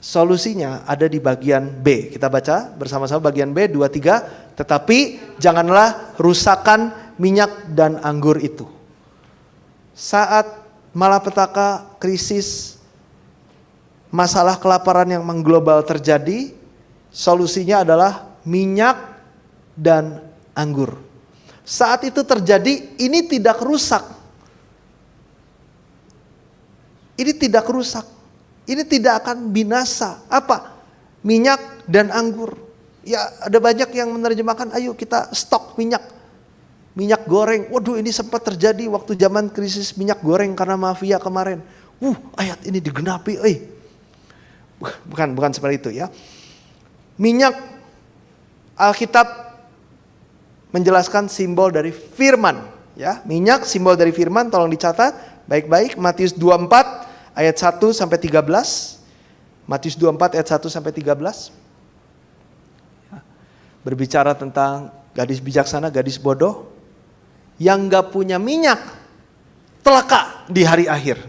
solusinya ada di bagian B. Kita baca bersama-sama bagian B 2-3. Tetapi janganlah rusakkan minyak dan anggur itu. Saat malapetaka, krisis, masalah kelaparan yang mengglobal terjadi, solusinya adalah minyak dan anggur. Saat itu terjadi, ini tidak rusak. Ini tidak rusak. Ini tidak akan binasa. Apa? Minyak dan anggur. Ya ada banyak yang menerjemahkan, ayo kita stok minyak. Minyak goreng. Waduh ini sempat terjadi waktu zaman krisis minyak goreng karena mafia kemarin. Ayat ini digenapi. Bukan seperti itu ya. Minyak, Alkitab menjelaskan simbol dari firman. Ya, minyak simbol dari firman, tolong dicatat baik-baik. Matius 24 ayat 1 sampai 13. Matius 24 ayat 1 sampai 13. Ya, berbicara tentang gadis bijaksana, gadis bodoh yang gak punya minyak celaka di hari akhir.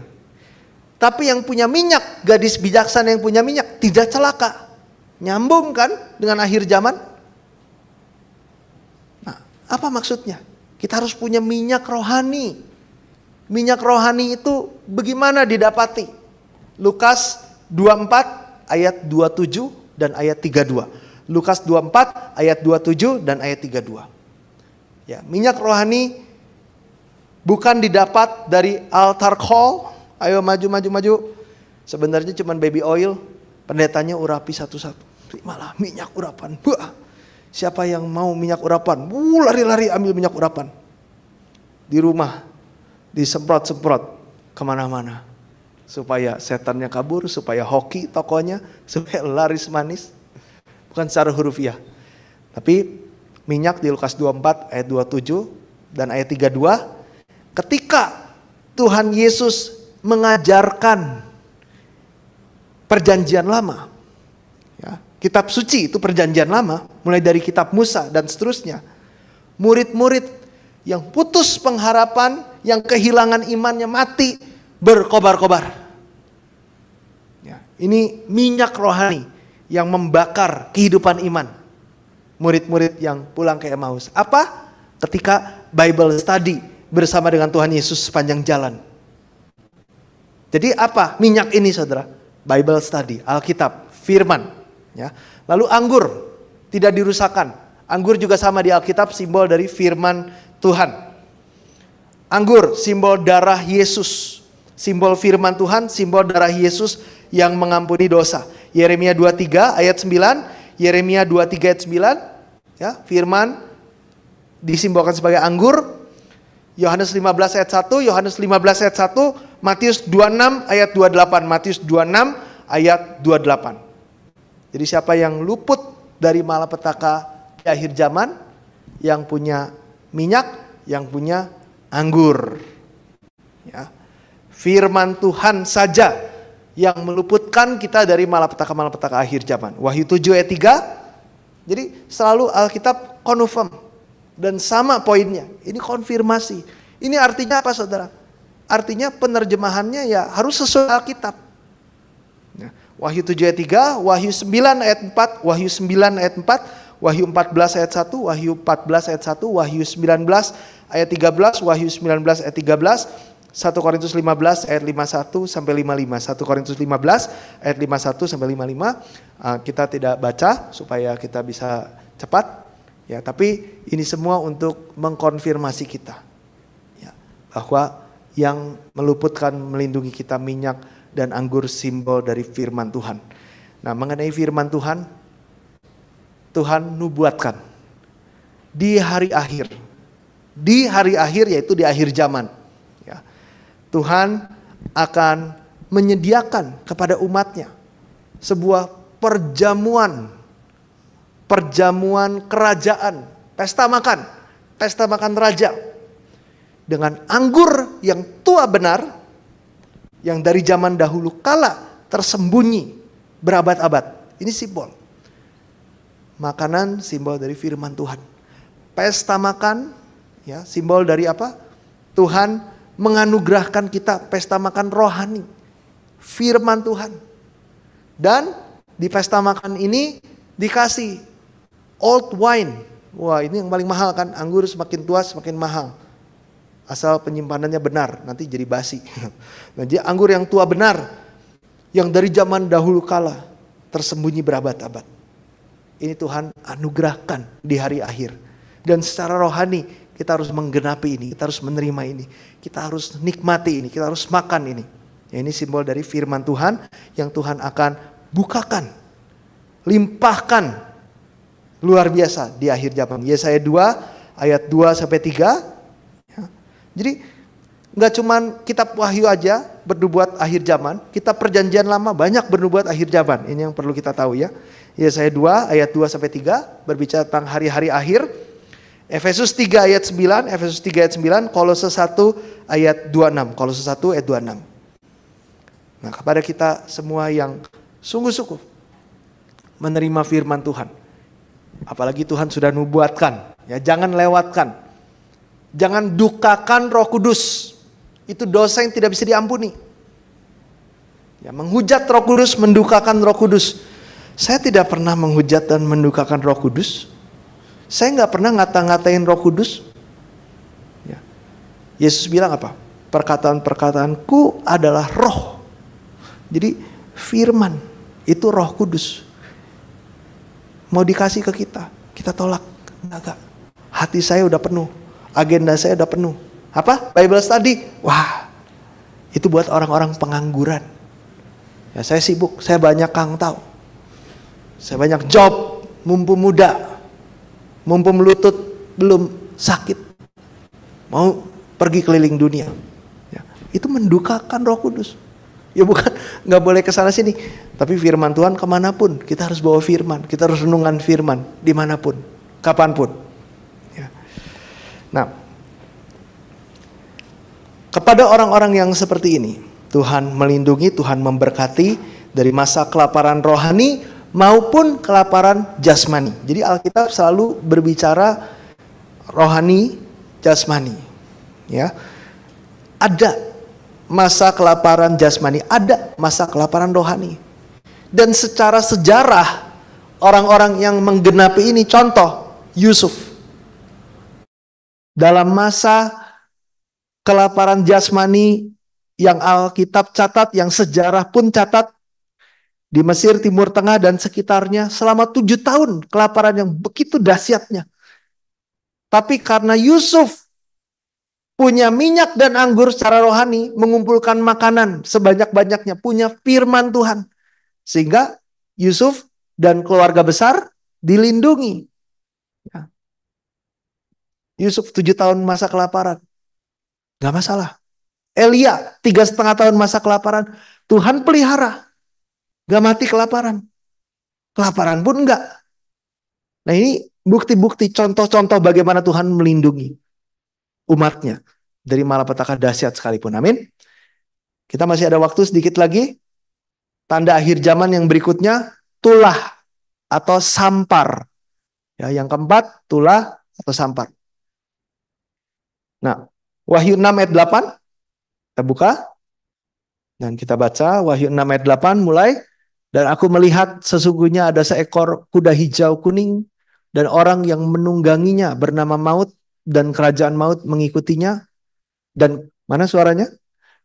Tapi yang punya minyak, gadis bijaksana yang punya minyak tidak celaka. Nyambung kan dengan akhir zaman? Nah, apa maksudnya? Kita harus punya minyak rohani. Minyak rohani itu bagaimana didapati? Lukas 24 ayat 27 dan ayat 32. Lukas 24 ayat 27 dan ayat 32. Ya, minyak rohani bukan didapat dari altar call. Ayo maju. Sebenarnya cuma baby oil. Pendetanya urapi satu-satu. Terimalah minyak urapan. Siapa yang mau minyak urapan? Lari-lari ambil minyak urapan. Di rumah. Disemprot-semprot kemana-mana. Supaya setannya kabur. Supaya hoki tokonya. Supaya laris manis. Bukan secara hurufiah. Tapi minyak di Lukas 24 ayat 27 dan ayat 32. Ketika Tuhan Yesus mengajarkan perjanjian lama. Ya, kitab suci itu perjanjian lama. Mulai dari kitab Musa dan seterusnya. Murid-murid yang putus pengharapan, yang kehilangan imannya mati, berkobar-kobar. Ya, ini minyak rohani yang membakar kehidupan iman. Murid-murid yang pulang ke Emmaus. Apa? Ketika Bible study bersama dengan Tuhan Yesus sepanjang jalan. Jadi apa minyak ini saudara? Bible study, Alkitab, firman. Ya. Lalu anggur tidak dirusakkan. Anggur juga sama di Alkitab simbol dari firman Tuhan. Anggur simbol darah Yesus. Simbol firman Tuhan, simbol darah Yesus yang mengampuni dosa. Yeremia 23 ayat 9, Yeremia 23 ayat 9, ya, firman disimbolkan sebagai anggur. Yohanes 15 ayat 1, Yohanes 15 ayat 1, Matius 26 ayat 28, Matius 26 ayat 28. Jadi siapa yang luput dari malapetaka di akhir zaman? Yang punya minyak, yang punya anggur. Ya. Firman Tuhan saja yang meluputkan kita dari malapetaka-malapetaka akhir zaman. Wahyu 7 ayat 3. Jadi selalu Alkitab confirm. Dan sama poinnya, ini konfirmasi. Ini artinya apa saudara? Artinya penerjemahannya ya harus sesuai Alkitab. Wahyu 7 ayat 3, Wahyu 9 ayat 4, Wahyu 9 ayat 4, Wahyu 14 ayat 1, Wahyu 14 ayat 1, Wahyu 19 ayat 13, Wahyu 19 ayat 13, 1 Korintus 15 ayat 51 sampai 55. 1 Korintus 15 ayat 51 sampai 55. Kita tidak baca supaya kita bisa cepat. Ya, tapi ini semua untuk mengkonfirmasi kita. Ya, bahwa yang meluputkan, melindungi kita minyak dan anggur simbol dari firman Tuhan. Nah, mengenai firman Tuhan, Tuhan nubuatkan di hari akhir. Di hari akhir yaitu di akhir zaman. Ya, Tuhan akan menyediakan kepada umatnya sebuah perjamuan kerajaan, pesta makan raja dengan anggur yang tua benar, yang dari zaman dahulu kala tersembunyi berabad-abad. Ini simbol. Makanan simbol dari firman Tuhan. Pesta makan ya simbol dari apa? Tuhan menganugerahkan kita pesta makan rohani. Firman Tuhan. Dan di pesta makan ini dikasih old wine. Wah, ini yang paling mahal kan. Anggur semakin tua semakin mahal. Asal penyimpanannya benar, nanti jadi basi. Nah, jadi anggur yang tua benar, yang dari zaman dahulu kala tersembunyi berabad-abad. Ini Tuhan anugerahkan di hari akhir. Dan secara rohani kita harus menggenapi ini, kita harus menerima ini, kita harus nikmati ini, kita harus makan ini. Ya, ini simbol dari firman Tuhan yang Tuhan akan bukakan, limpahkan luar biasa di akhir zaman. Yesaya 2 ayat 2 sampai 3. Ya. Jadi nggak cuman kitab Wahyu aja bernubuat akhir zaman, kitab Perjanjian Lama banyak bernubuat akhir zaman. Ini yang perlu kita tahu ya. Yesaya 2 ayat 2 sampai 3 berbicara tentang hari-hari akhir. Efesus 3 ayat 9, Efesus 3 ayat 9, Kolose 1 ayat 26, Kolose 1 ayat 26. Nah, kepada kita semua yang sungguh-sungguh menerima firman Tuhan, apalagi Tuhan sudah nubuatkan, ya jangan lewatkan. Jangan dukakan Roh Kudus. Itu dosa yang tidak bisa diampuni. Ya, menghujat Roh Kudus, mendukakan Roh Kudus. Saya tidak pernah menghujat dan mendukakan Roh Kudus. Saya nggak pernah ngata-ngatain Roh Kudus. Ya. Yesus bilang apa? Perkataan-perkataanku adalah roh. Jadi firman itu Roh Kudus. Mau dikasih ke kita tolak. Enggak. Hati saya udah penuh, agenda saya udah penuh. Apa? Bible study. Wah, itu buat orang-orang pengangguran. Ya, saya sibuk, saya banyak tahu. Saya banyak job, mumpung muda, mumpung lutut belum sakit, mau pergi keliling dunia. Ya, itu mendukakan Roh Kudus. Ya bukan, nggak boleh kesana sini. Tapi firman Tuhan kemanapun, kita harus bawa firman. Kita harus renungan firman, dimanapun, kapanpun. Ya. Nah, kepada orang-orang yang seperti ini, Tuhan melindungi, Tuhan memberkati dari masa kelaparan rohani maupun kelaparan jasmani. Jadi Alkitab selalu berbicara rohani, jasmani. Ya, ada masa kelaparan jasmani, ada masa kelaparan rohani. Dan secara sejarah orang-orang yang menggenapi ini, contoh Yusuf. Dalam masa kelaparan jasmani yang Alkitab catat, yang sejarah pun catat, di Mesir, Timur Tengah dan sekitarnya selama 7 tahun kelaparan yang begitu dahsyatnya. Tapi karena Yusuf punya minyak dan anggur secara rohani, mengumpulkan makanan sebanyak-banyaknya, punya firman Tuhan. Sehingga Yusuf dan keluarga besar dilindungi. Ya. Yusuf 7 tahun masa kelaparan, gak masalah. Elia 3,5 tahun masa kelaparan, Tuhan pelihara, gak mati kelaparan. Kelaparan pun enggak. Nah ini bukti-bukti, contoh-contoh bagaimana Tuhan melindungi umatnya dari malapetaka dahsyat sekalipun. Amin. Kita masih ada waktu sedikit lagi. Tanda akhir zaman yang berikutnya, tulah atau sampar. Ya, yang keempat, tulah atau sampar. Nah, Wahyu 6 ayat 8, kita buka. Dan kita baca Wahyu 6 ayat 8 mulai. Dan aku melihat sesungguhnya ada seekor kuda hijau kuning dan orang yang menungganginya bernama Maut dan kerajaan Maut mengikutinya. Dan mana suaranya?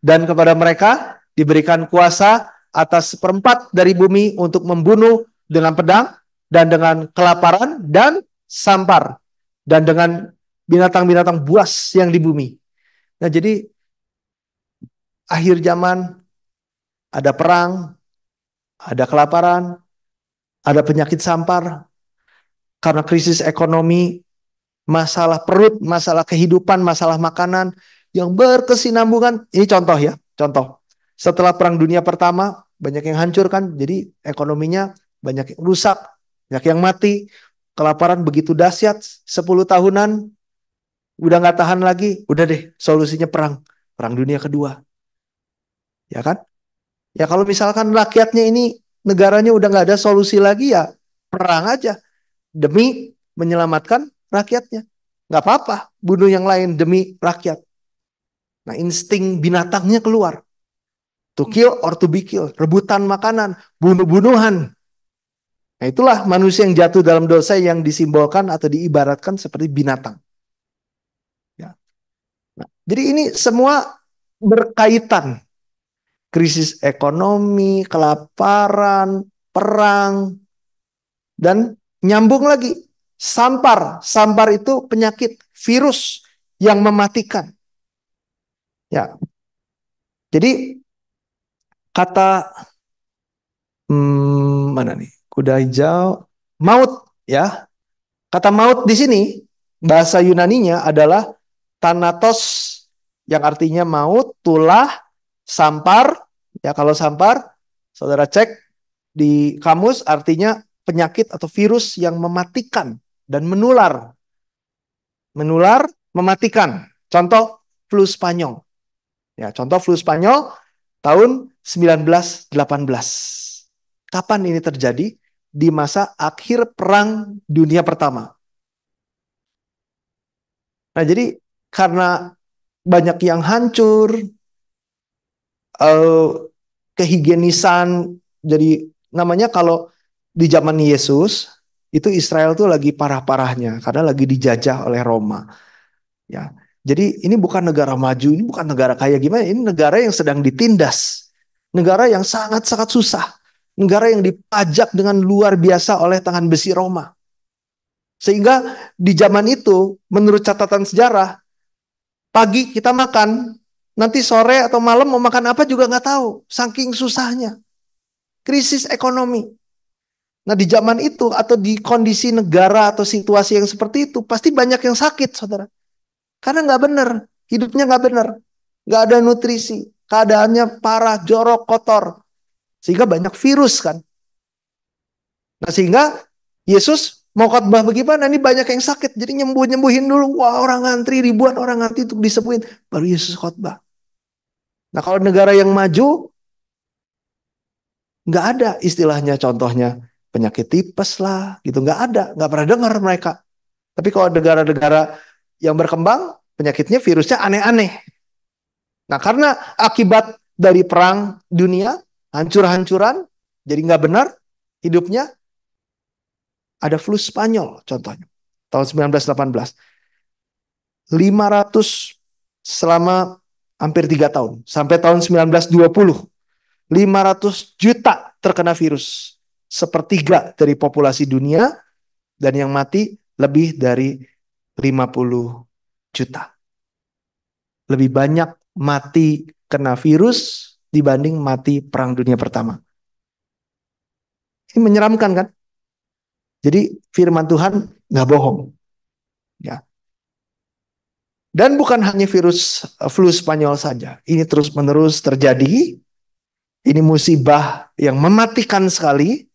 Dan kepada mereka diberikan kuasa atas seperempat dari bumi untuk membunuh dengan pedang dan dengan kelaparan dan sampar dan dengan binatang-binatang buas yang di bumi. Nah, jadi akhir zaman ada perang, ada kelaparan, ada penyakit sampar karena krisis ekonomi, masalah perut, masalah kehidupan, masalah makanan yang berkesinambungan. Ini contoh ya, contoh. Setelah Perang Dunia Pertama, banyak yang hancur kan, jadi ekonominya banyak yang rusak, banyak yang mati, kelaparan begitu dahsyat, 10 tahunan, udah nggak tahan lagi, udah deh, solusinya perang, Perang Dunia Kedua. Ya kan? Ya kalau misalkan rakyatnya ini, negaranya udah nggak ada solusi lagi ya, perang aja, demi menyelamatkan rakyatnya. Nggak apa-apa bunuh yang lain demi rakyat. Nah insting binatangnya keluar. To kill or to be killed. Rebutan makanan, bunuh-bunuhan. Nah itulah manusia yang jatuh dalam dosa yang disimbolkan atau diibaratkan seperti binatang. Ya. Nah, jadi ini semua berkaitan. Krisis ekonomi, kelaparan, perang, dan nyambung lagi. Sampar. Sampar itu penyakit, virus yang mematikan. Ya. Jadi kata mana nih? Kuda hijau, maut ya. Kata maut di sini bahasa Yunaninya adalah thanatos yang artinya maut, tulah, sampar. Ya kalau sampar, saudara cek di kamus artinya penyakit atau virus yang mematikan dan menular. Menular, mematikan. Contoh flu Spanyol. Ya, contoh flu Spanyol tahun 1918. Kapan ini terjadi? Di masa akhir Perang Dunia Pertama. Nah, jadi karena banyak yang hancur, kehigienisan, jadi namanya kalau di zaman Yesus, itu Israel tuh lagi parah-parahnya karena lagi dijajah oleh Roma. Ya, jadi ini bukan negara maju, ini bukan negara kaya gimana, ini negara yang sedang ditindas. Negara yang sangat-sangat susah. Negara yang dipajak dengan luar biasa oleh tangan besi Roma. Sehingga di zaman itu, menurut catatan sejarah, pagi kita makan, nanti sore atau malam mau makan apa juga nggak tahu. Saking susahnya. Krisis ekonomi. Nah di zaman itu atau di kondisi negara atau situasi yang seperti itu, pasti banyak yang sakit, saudara. Karena nggak benar, hidupnya nggak benar, nggak ada nutrisi, keadaannya parah, jorok, kotor, sehingga banyak virus kan. Nah sehingga Yesus mau khotbah bagaimana? Ini banyak yang sakit, jadi nyembuhin dulu. Wah orang ngantri, ribuan orang ngantri untuk disembuhin, baru Yesus khotbah. Nah kalau negara yang maju, nggak ada istilahnya, contohnya penyakit tipes lah, gitu nggak ada, nggak pernah dengar mereka. Tapi kalau negara-negara yang berkembang, penyakitnya virusnya aneh-aneh. Nah, karena akibat dari perang dunia, hancur-hancuran, jadi nggak benar hidupnya, ada flu Spanyol contohnya, tahun 1918. 500 selama hampir 3 tahun, sampai tahun 1920. 500 juta terkena virus. Sepertiga dari populasi dunia, dan yang mati lebih dari 50 juta. lebih banyak mati kena virus dibanding mati Perang Dunia Pertama. Ini menyeramkan kan? Jadi firman Tuhan nggak bohong. Ya. Dan bukan hanya virus flu Spanyol saja. Ini terus-menerus terjadi. Ini musibah yang mematikan sekali.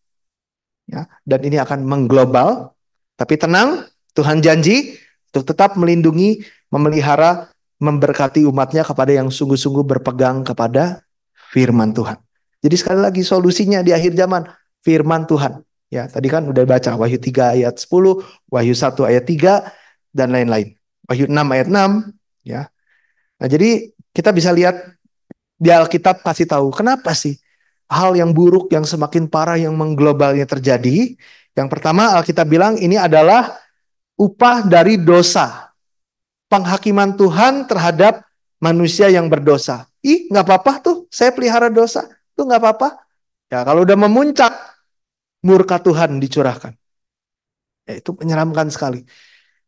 Ya, dan ini akan mengglobal. Tapi tenang, Tuhan janji untuk tetap melindungi, memelihara, memberkati umatnya kepada yang sungguh-sungguh berpegang kepada firman Tuhan. Jadi sekali lagi solusinya di akhir zaman, firman Tuhan. Ya, tadi kan udah baca Wahyu 3 ayat 10, Wahyu 1 ayat 3, dan lain-lain. Wahyu 6 ayat 6. Ya. Nah, jadi kita bisa lihat di Alkitab kasih tahu kenapa sih hal yang buruk yang semakin parah yang mengglobalnya terjadi. Yang pertama Alkitab bilang ini adalah upah dari dosa. Penghakiman Tuhan terhadap manusia yang berdosa. Ih, nggak apa-apa tuh, saya pelihara dosa. Tuh nggak apa-apa. Ya, kalau udah memuncak, murka Tuhan dicurahkan. Ya, itu menyeramkan sekali.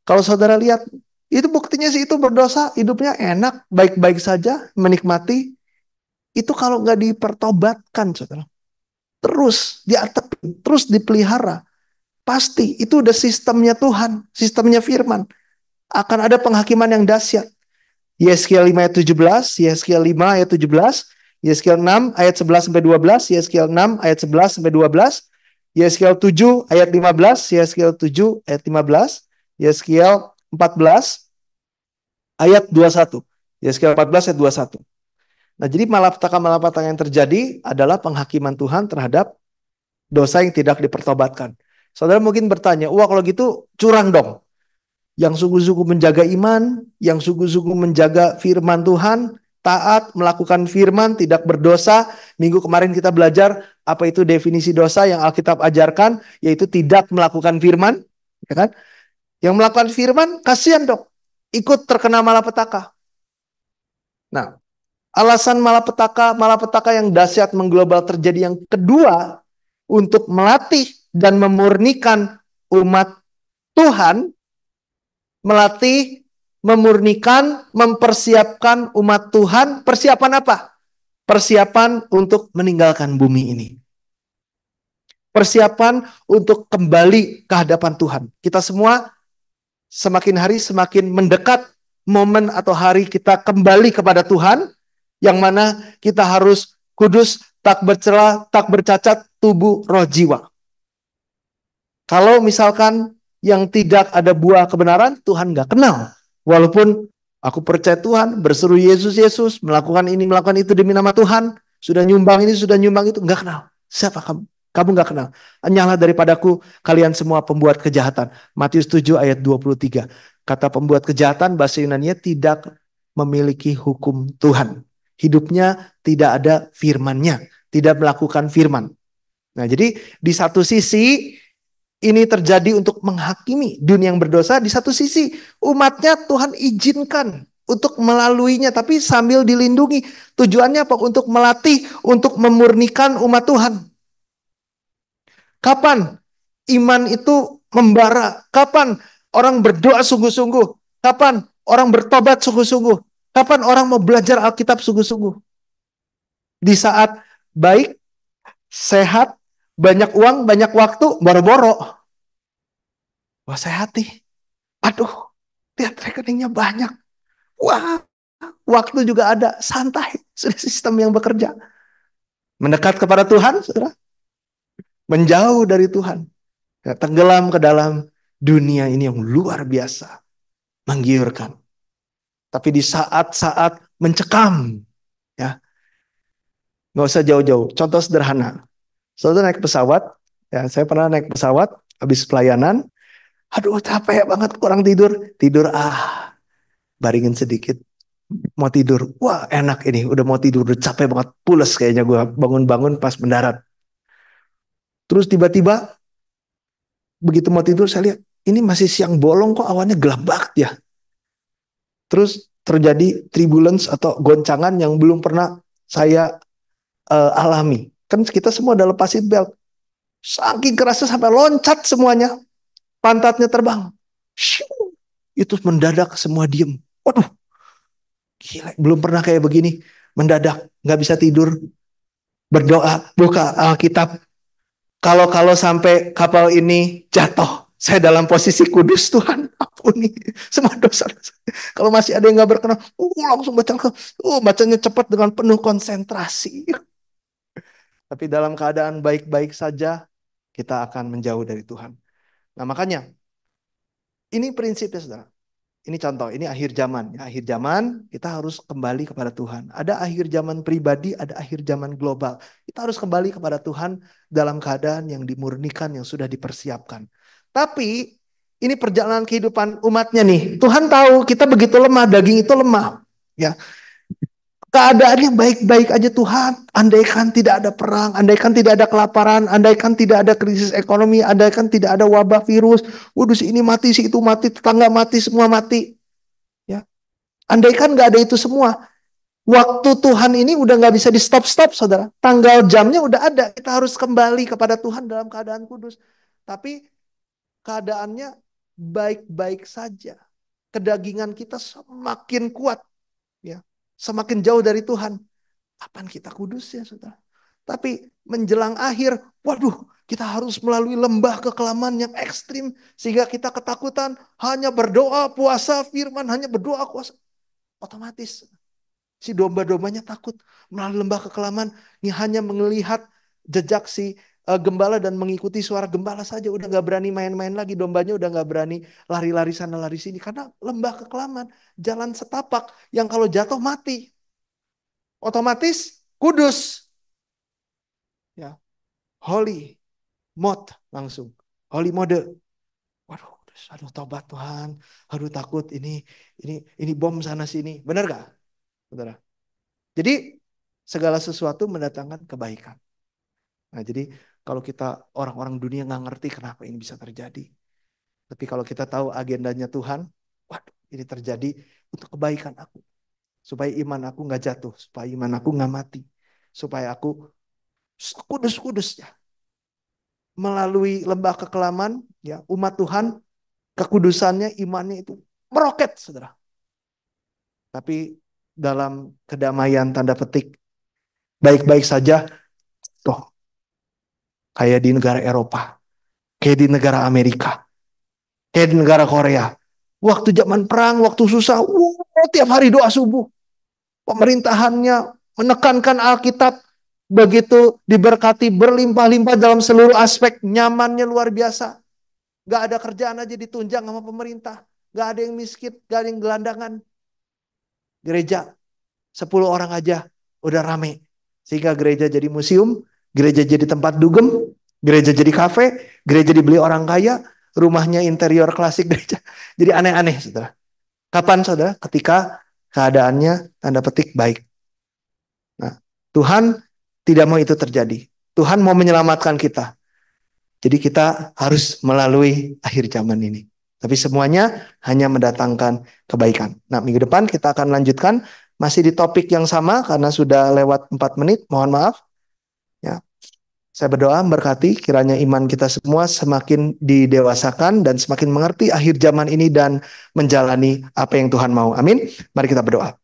Kalau saudara lihat, itu buktinya sih itu berdosa, hidupnya enak, baik-baik saja, menikmati. Itu kalau nggak dipertobatkan, saudara. Terus diatepin, terus dipelihara. Pasti itu udah sistemnya Tuhan, sistemnya firman. Akan ada penghakiman yang dahsyat. Yeskiel 5 ayat 17, Yeskiel 5 ayat 17, Yeskiel 6 ayat 11 sampai 12, Yeskiel 6 ayat 11 sampai 12, Yeskiel 7 ayat 15, Yeskiel 7 ayat 15, Yeskiel 14 ayat 21. Yeskiel 14 ayat 21. Nah, jadi malapetaka-malapetaka yang terjadi adalah penghakiman Tuhan terhadap dosa yang tidak dipertobatkan. Saudara mungkin bertanya, wah kalau gitu curang dong. Yang sungguh-sungguh menjaga iman, yang sungguh-sungguh menjaga firman Tuhan, taat, melakukan firman, tidak berdosa. Minggu kemarin kita belajar apa itu definisi dosa yang Alkitab ajarkan, yaitu tidak melakukan firman. Ya kan? Yang melakukan firman, kasihan dong. Ikut terkena malapetaka. Nah, alasan malapetaka yang dahsyat mengglobal terjadi yang kedua untuk melatih dan memurnikan umat Tuhan, melatih, memurnikan, mempersiapkan umat Tuhan. Persiapan apa? Persiapan untuk meninggalkan bumi ini. Persiapan untuk kembali ke hadapan Tuhan. Kita semua semakin hari semakin mendekat momen atau hari kita kembali kepada Tuhan, yang mana kita harus kudus, tak bercela, tak bercacat, tubuh, roh, jiwa. Kalau misalkan yang tidak ada buah kebenaran, Tuhan nggak kenal. Walaupun aku percaya Tuhan, berseru Yesus, Yesus, melakukan ini, melakukan itu demi nama Tuhan, sudah nyumbang ini, sudah nyumbang itu, nggak kenal. Siapa kamu? Kamu nggak kenal. Enyahlah daripadaku kalian semua pembuat kejahatan. Matius 7 ayat 23. Kata pembuat kejahatan bahasa Yunani tidak memiliki hukum Tuhan. Hidupnya tidak ada firman-Nya, tidak melakukan firman. Nah, jadi di satu sisi ini terjadi untuk menghakimi dunia yang berdosa. Di satu sisi umatnya Tuhan izinkan untuk melaluinya, tapi sambil dilindungi. Tujuannya apa? Untuk melatih, untuk memurnikan umat Tuhan. Kapan iman itu membara? Kapan orang berdoa sungguh-sungguh? Kapan orang bertobat sungguh-sungguh? Kapan orang mau belajar Alkitab sungguh-sungguh? Di saat baik, sehat, banyak uang, banyak waktu, boro-boro. Wah, sehat nih. Aduh, lihat rekeningnya banyak. Wah, waktu juga ada. Santai. Sudah sistem yang bekerja. Mendekat kepada Tuhan, saudara. Menjauh dari Tuhan. Ya, tenggelam ke dalam dunia ini yang luar biasa. Menggiurkan. Tapi di saat-saat mencekam. Ya, nggak usah jauh-jauh. Contoh sederhana. Saudara naik pesawat. Ya, saya pernah naik pesawat. Habis pelayanan. Aduh, capek banget. Kurang tidur. Tidur, baringin sedikit. Mau tidur. Wah, enak ini. Udah mau tidur. Udah capek banget. Pules kayaknya gue bangun-bangun pas mendarat. Terus tiba-tiba begitu mau tidur saya lihat ini masih siang bolong kok awannya gelap banget ya. Terus terjadi turbulence atau goncangan yang belum pernah saya alami. Kan kita semua udah lepas seat belt. Saking kerasnya sampai loncat semuanya. Pantatnya terbang. Shoo, itu mendadak semua diem. Waduh, Gila, belum pernah kayak begini. Mendadak, nggak bisa tidur. Berdoa, buka Alkitab. Kalau sampai kapal ini jatuh, saya dalam posisi kudus, Tuhan ampuni semua dosa. Kalau masih ada yang nggak berkenan, langsung baca, bacanya cepat dengan penuh konsentrasi. Tapi dalam keadaan baik-baik saja, kita akan menjauh dari Tuhan. Nah makanya, ini prinsipnya saudara. Ini contoh, ini akhir zaman. Ya, akhir zaman kita harus kembali kepada Tuhan. Ada akhir zaman pribadi, ada akhir zaman global. Kita harus kembali kepada Tuhan dalam keadaan yang dimurnikan, yang sudah dipersiapkan. Tapi ini perjalanan kehidupan umatnya nih. Tuhan tahu kita begitu lemah, daging itu lemah. Ya, keadaannya baik-baik aja Tuhan. Andaikan tidak ada perang, andaikan tidak ada kelaparan, andaikan tidak ada krisis ekonomi, andaikan tidak ada wabah virus. Waduh, si ini mati, si itu mati, tetangga mati, semua mati. Ya, andaikan nggak ada itu semua. Waktu Tuhan ini udah nggak bisa di stop-stop, saudara. Tanggal jamnya udah ada. Kita harus kembali kepada Tuhan dalam keadaan kudus. Tapi keadaannya baik-baik saja. Kedagingan kita semakin kuat, ya, semakin jauh dari Tuhan. Kapan kita kudus ya, saudara? Tapi menjelang akhir, waduh, kita harus melalui lembah kekelaman yang ekstrim. Sehingga kita ketakutan, hanya berdoa, puasa, firman, hanya berdoa, puasa. Otomatis si domba-dombanya takut melalui lembah kekelaman. Ini hanya melihat jejak si gembala dan mengikuti suara gembala saja. Udah gak berani main-main lagi. Dombanya udah gak berani lari-lari sana, lari sini. Karena lembah kekelaman, jalan setapak yang kalau jatuh mati. Otomatis kudus. Ya, holy mode langsung. Holy mode. Waduh, aduh tobat Tuhan. Aduh takut ini bom sana sini. Benar gak, saudara? Jadi segala sesuatu mendatangkan kebaikan. Nah, jadi kalau kita orang-orang dunia nggak ngerti kenapa ini bisa terjadi. Tapi kalau kita tahu agendanya Tuhan, waduh, ini terjadi untuk kebaikan aku. Supaya iman aku nggak jatuh, supaya iman aku nggak mati, supaya aku kudus-kudusnya melalui lembah kekelaman, ya umat Tuhan, kekudusannya, imannya itu meroket, saudara. Tapi dalam kedamaian tanda petik, baik-baik saja, toh kayak di negara Eropa, kayak di negara Amerika, kayak di negara Korea. Waktu zaman perang, waktu susah, tiap hari doa subuh. Pemerintahannya menekankan Alkitab, begitu diberkati berlimpah-limpah dalam seluruh aspek, nyamannya luar biasa. Gak ada kerjaan aja ditunjang sama pemerintah. Gak ada yang miskin, gak ada yang gelandangan. Gereja 10 orang aja udah rame. Sehingga gereja jadi museum, gereja jadi tempat dugem, gereja jadi kafe, gereja dibeli orang kaya, rumahnya interior klasik gereja. Jadi aneh-aneh, saudara. Kapan, saudara? Ketika keadaannya tanda petik baik. Nah, Tuhan tidak mau itu terjadi. Tuhan mau menyelamatkan kita. Jadi kita harus melalui akhir zaman ini. Tapi semuanya hanya mendatangkan kebaikan. Nah, minggu depan kita akan lanjutkan masih di topik yang sama karena sudah lewat 4 menit. Mohon maaf. Ya, saya berdoa berkati kiranya iman kita semua semakin didewasakan dan semakin mengerti akhir zaman ini dan menjalani apa yang Tuhan mau. Amin. Mari kita berdoa.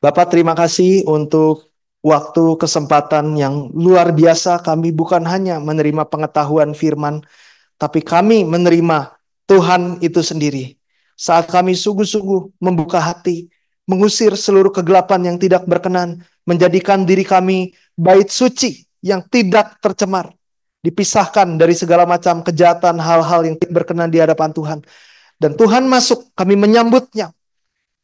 Bapak, terima kasih untuk waktu kesempatan yang luar biasa. Kami bukan hanya menerima pengetahuan firman, tapi kami menerima Tuhan itu sendiri. Saat kami sungguh-sungguh membuka hati, mengusir seluruh kegelapan yang tidak berkenan, menjadikan diri kami bait suci yang tidak tercemar, dipisahkan dari segala macam kejahatan, hal-hal yang tidak berkenan di hadapan Tuhan. Dan Tuhan masuk, kami menyambutnya.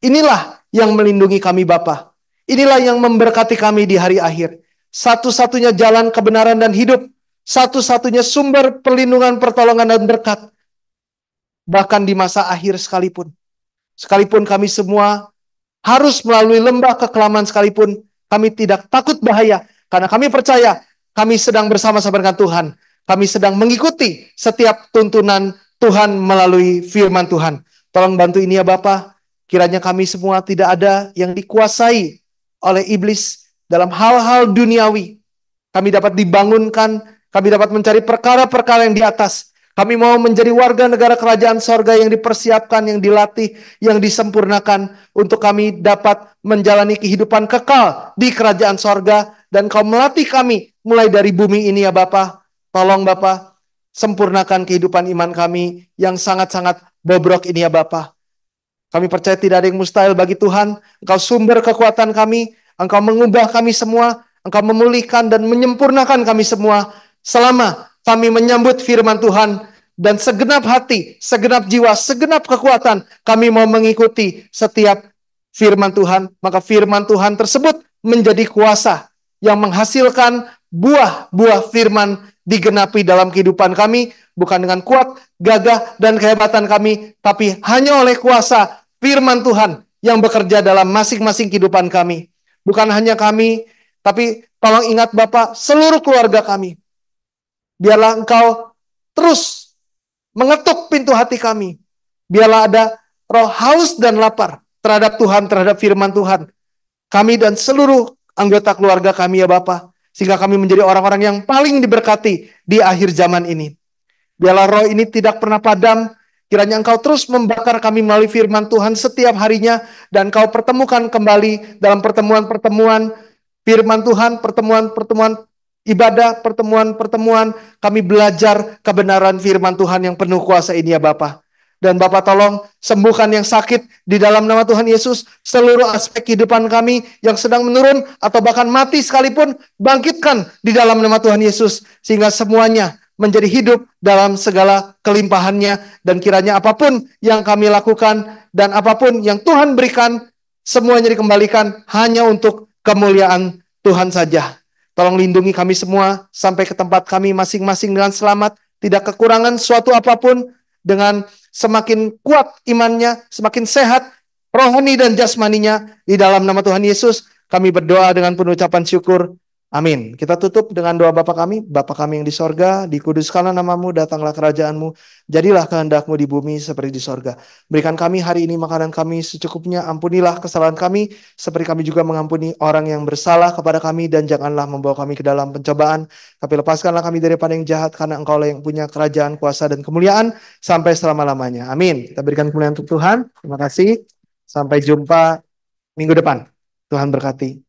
Inilah yang melindungi kami Bapa. Inilah yang memberkati kami di hari akhir. Satu-satunya jalan kebenaran dan hidup. Satu-satunya sumber perlindungan, pertolongan, dan berkat. Bahkan di masa akhir sekalipun. Sekalipun kami semua harus melalui lembah kekelaman sekalipun, kami tidak takut bahaya. Karena kami percaya kami sedang bersama-sama dengan Tuhan. Kami sedang mengikuti setiap tuntunan Tuhan melalui firman Tuhan. Tolong bantu ini ya Bapak. Kiranya kami semua tidak ada yang dikuasai oleh iblis dalam hal-hal duniawi. Kami dapat dibangunkan, kami dapat mencari perkara-perkara yang di atas. Kami mau menjadi warga negara kerajaan sorga yang dipersiapkan, yang dilatih, yang disempurnakan untuk kami dapat menjalani kehidupan kekal di kerajaan sorga. Dan Kau melatih kami mulai dari bumi ini ya Bapa. Tolong Bapa, sempurnakan kehidupan iman kami yang sangat-sangat bobrok ini ya Bapa. Kami percaya tidak ada yang mustahil bagi Tuhan. Engkau sumber kekuatan kami. Engkau mengubah kami semua. Engkau memulihkan dan menyempurnakan kami semua. Selama kami menyambut firman Tuhan. Dan segenap hati, segenap jiwa, segenap kekuatan. Kami mau mengikuti setiap firman Tuhan. Maka firman Tuhan tersebut menjadi kuasa yang menghasilkan buah-buah firman digenapi dalam kehidupan kami. Bukan dengan kuat, gagah, dan kehebatan kami. Tapi hanya oleh kuasa firman Tuhan yang bekerja dalam masing-masing kehidupan kami. Bukan hanya kami, tapi tolong ingat Bapak, seluruh keluarga kami. Biarlah Engkau terus mengetuk pintu hati kami. Biarlah ada roh haus dan lapar terhadap Tuhan, terhadap firman Tuhan. Kami dan seluruh anggota keluarga kami ya Bapak. Sehingga kami menjadi orang-orang yang paling diberkati di akhir zaman ini. Biarlah roh ini tidak pernah padam. Kiranya Engkau terus membakar kami melalui firman Tuhan setiap harinya. Dan Engkau pertemukan kembali dalam pertemuan-pertemuan firman Tuhan, pertemuan-pertemuan ibadah, pertemuan-pertemuan kami belajar kebenaran firman Tuhan yang penuh kuasa ini ya Bapa. Dan Bapak tolong sembuhkan yang sakit di dalam nama Tuhan Yesus. Seluruh aspek kehidupan kami yang sedang menurun atau bahkan mati sekalipun, bangkitkan di dalam nama Tuhan Yesus. Sehingga semuanya menjadi hidup dalam segala kelimpahannya. Dan kiranya apapun yang kami lakukan dan apapun yang Tuhan berikan, semuanya dikembalikan hanya untuk kemuliaan Tuhan saja. Tolong lindungi kami semua sampai ke tempat kami masing-masing dengan selamat. Tidak kekurangan suatu apapun, dengan semakin kuat imannya, semakin sehat rohani dan jasmaninya. Di dalam nama Tuhan Yesus kami berdoa dengan penuh ucapan syukur. Amin. Kita tutup dengan doa Bapa kami. Bapa kami yang di sorga, dikuduskanlah namamu, datanglah kerajaanmu, jadilah kehendakmu di bumi seperti di sorga. Berikan kami hari ini makanan kami secukupnya, ampunilah kesalahan kami, seperti kami juga mengampuni orang yang bersalah kepada kami, dan janganlah membawa kami ke dalam pencobaan, tapi lepaskanlah kami daripada yang jahat, karena Engkau lah yang punya kerajaan, kuasa, dan kemuliaan sampai selama-lamanya. Amin. Kita berikan kemuliaan untuk Tuhan. Terima kasih. Sampai jumpa minggu depan. Tuhan berkati.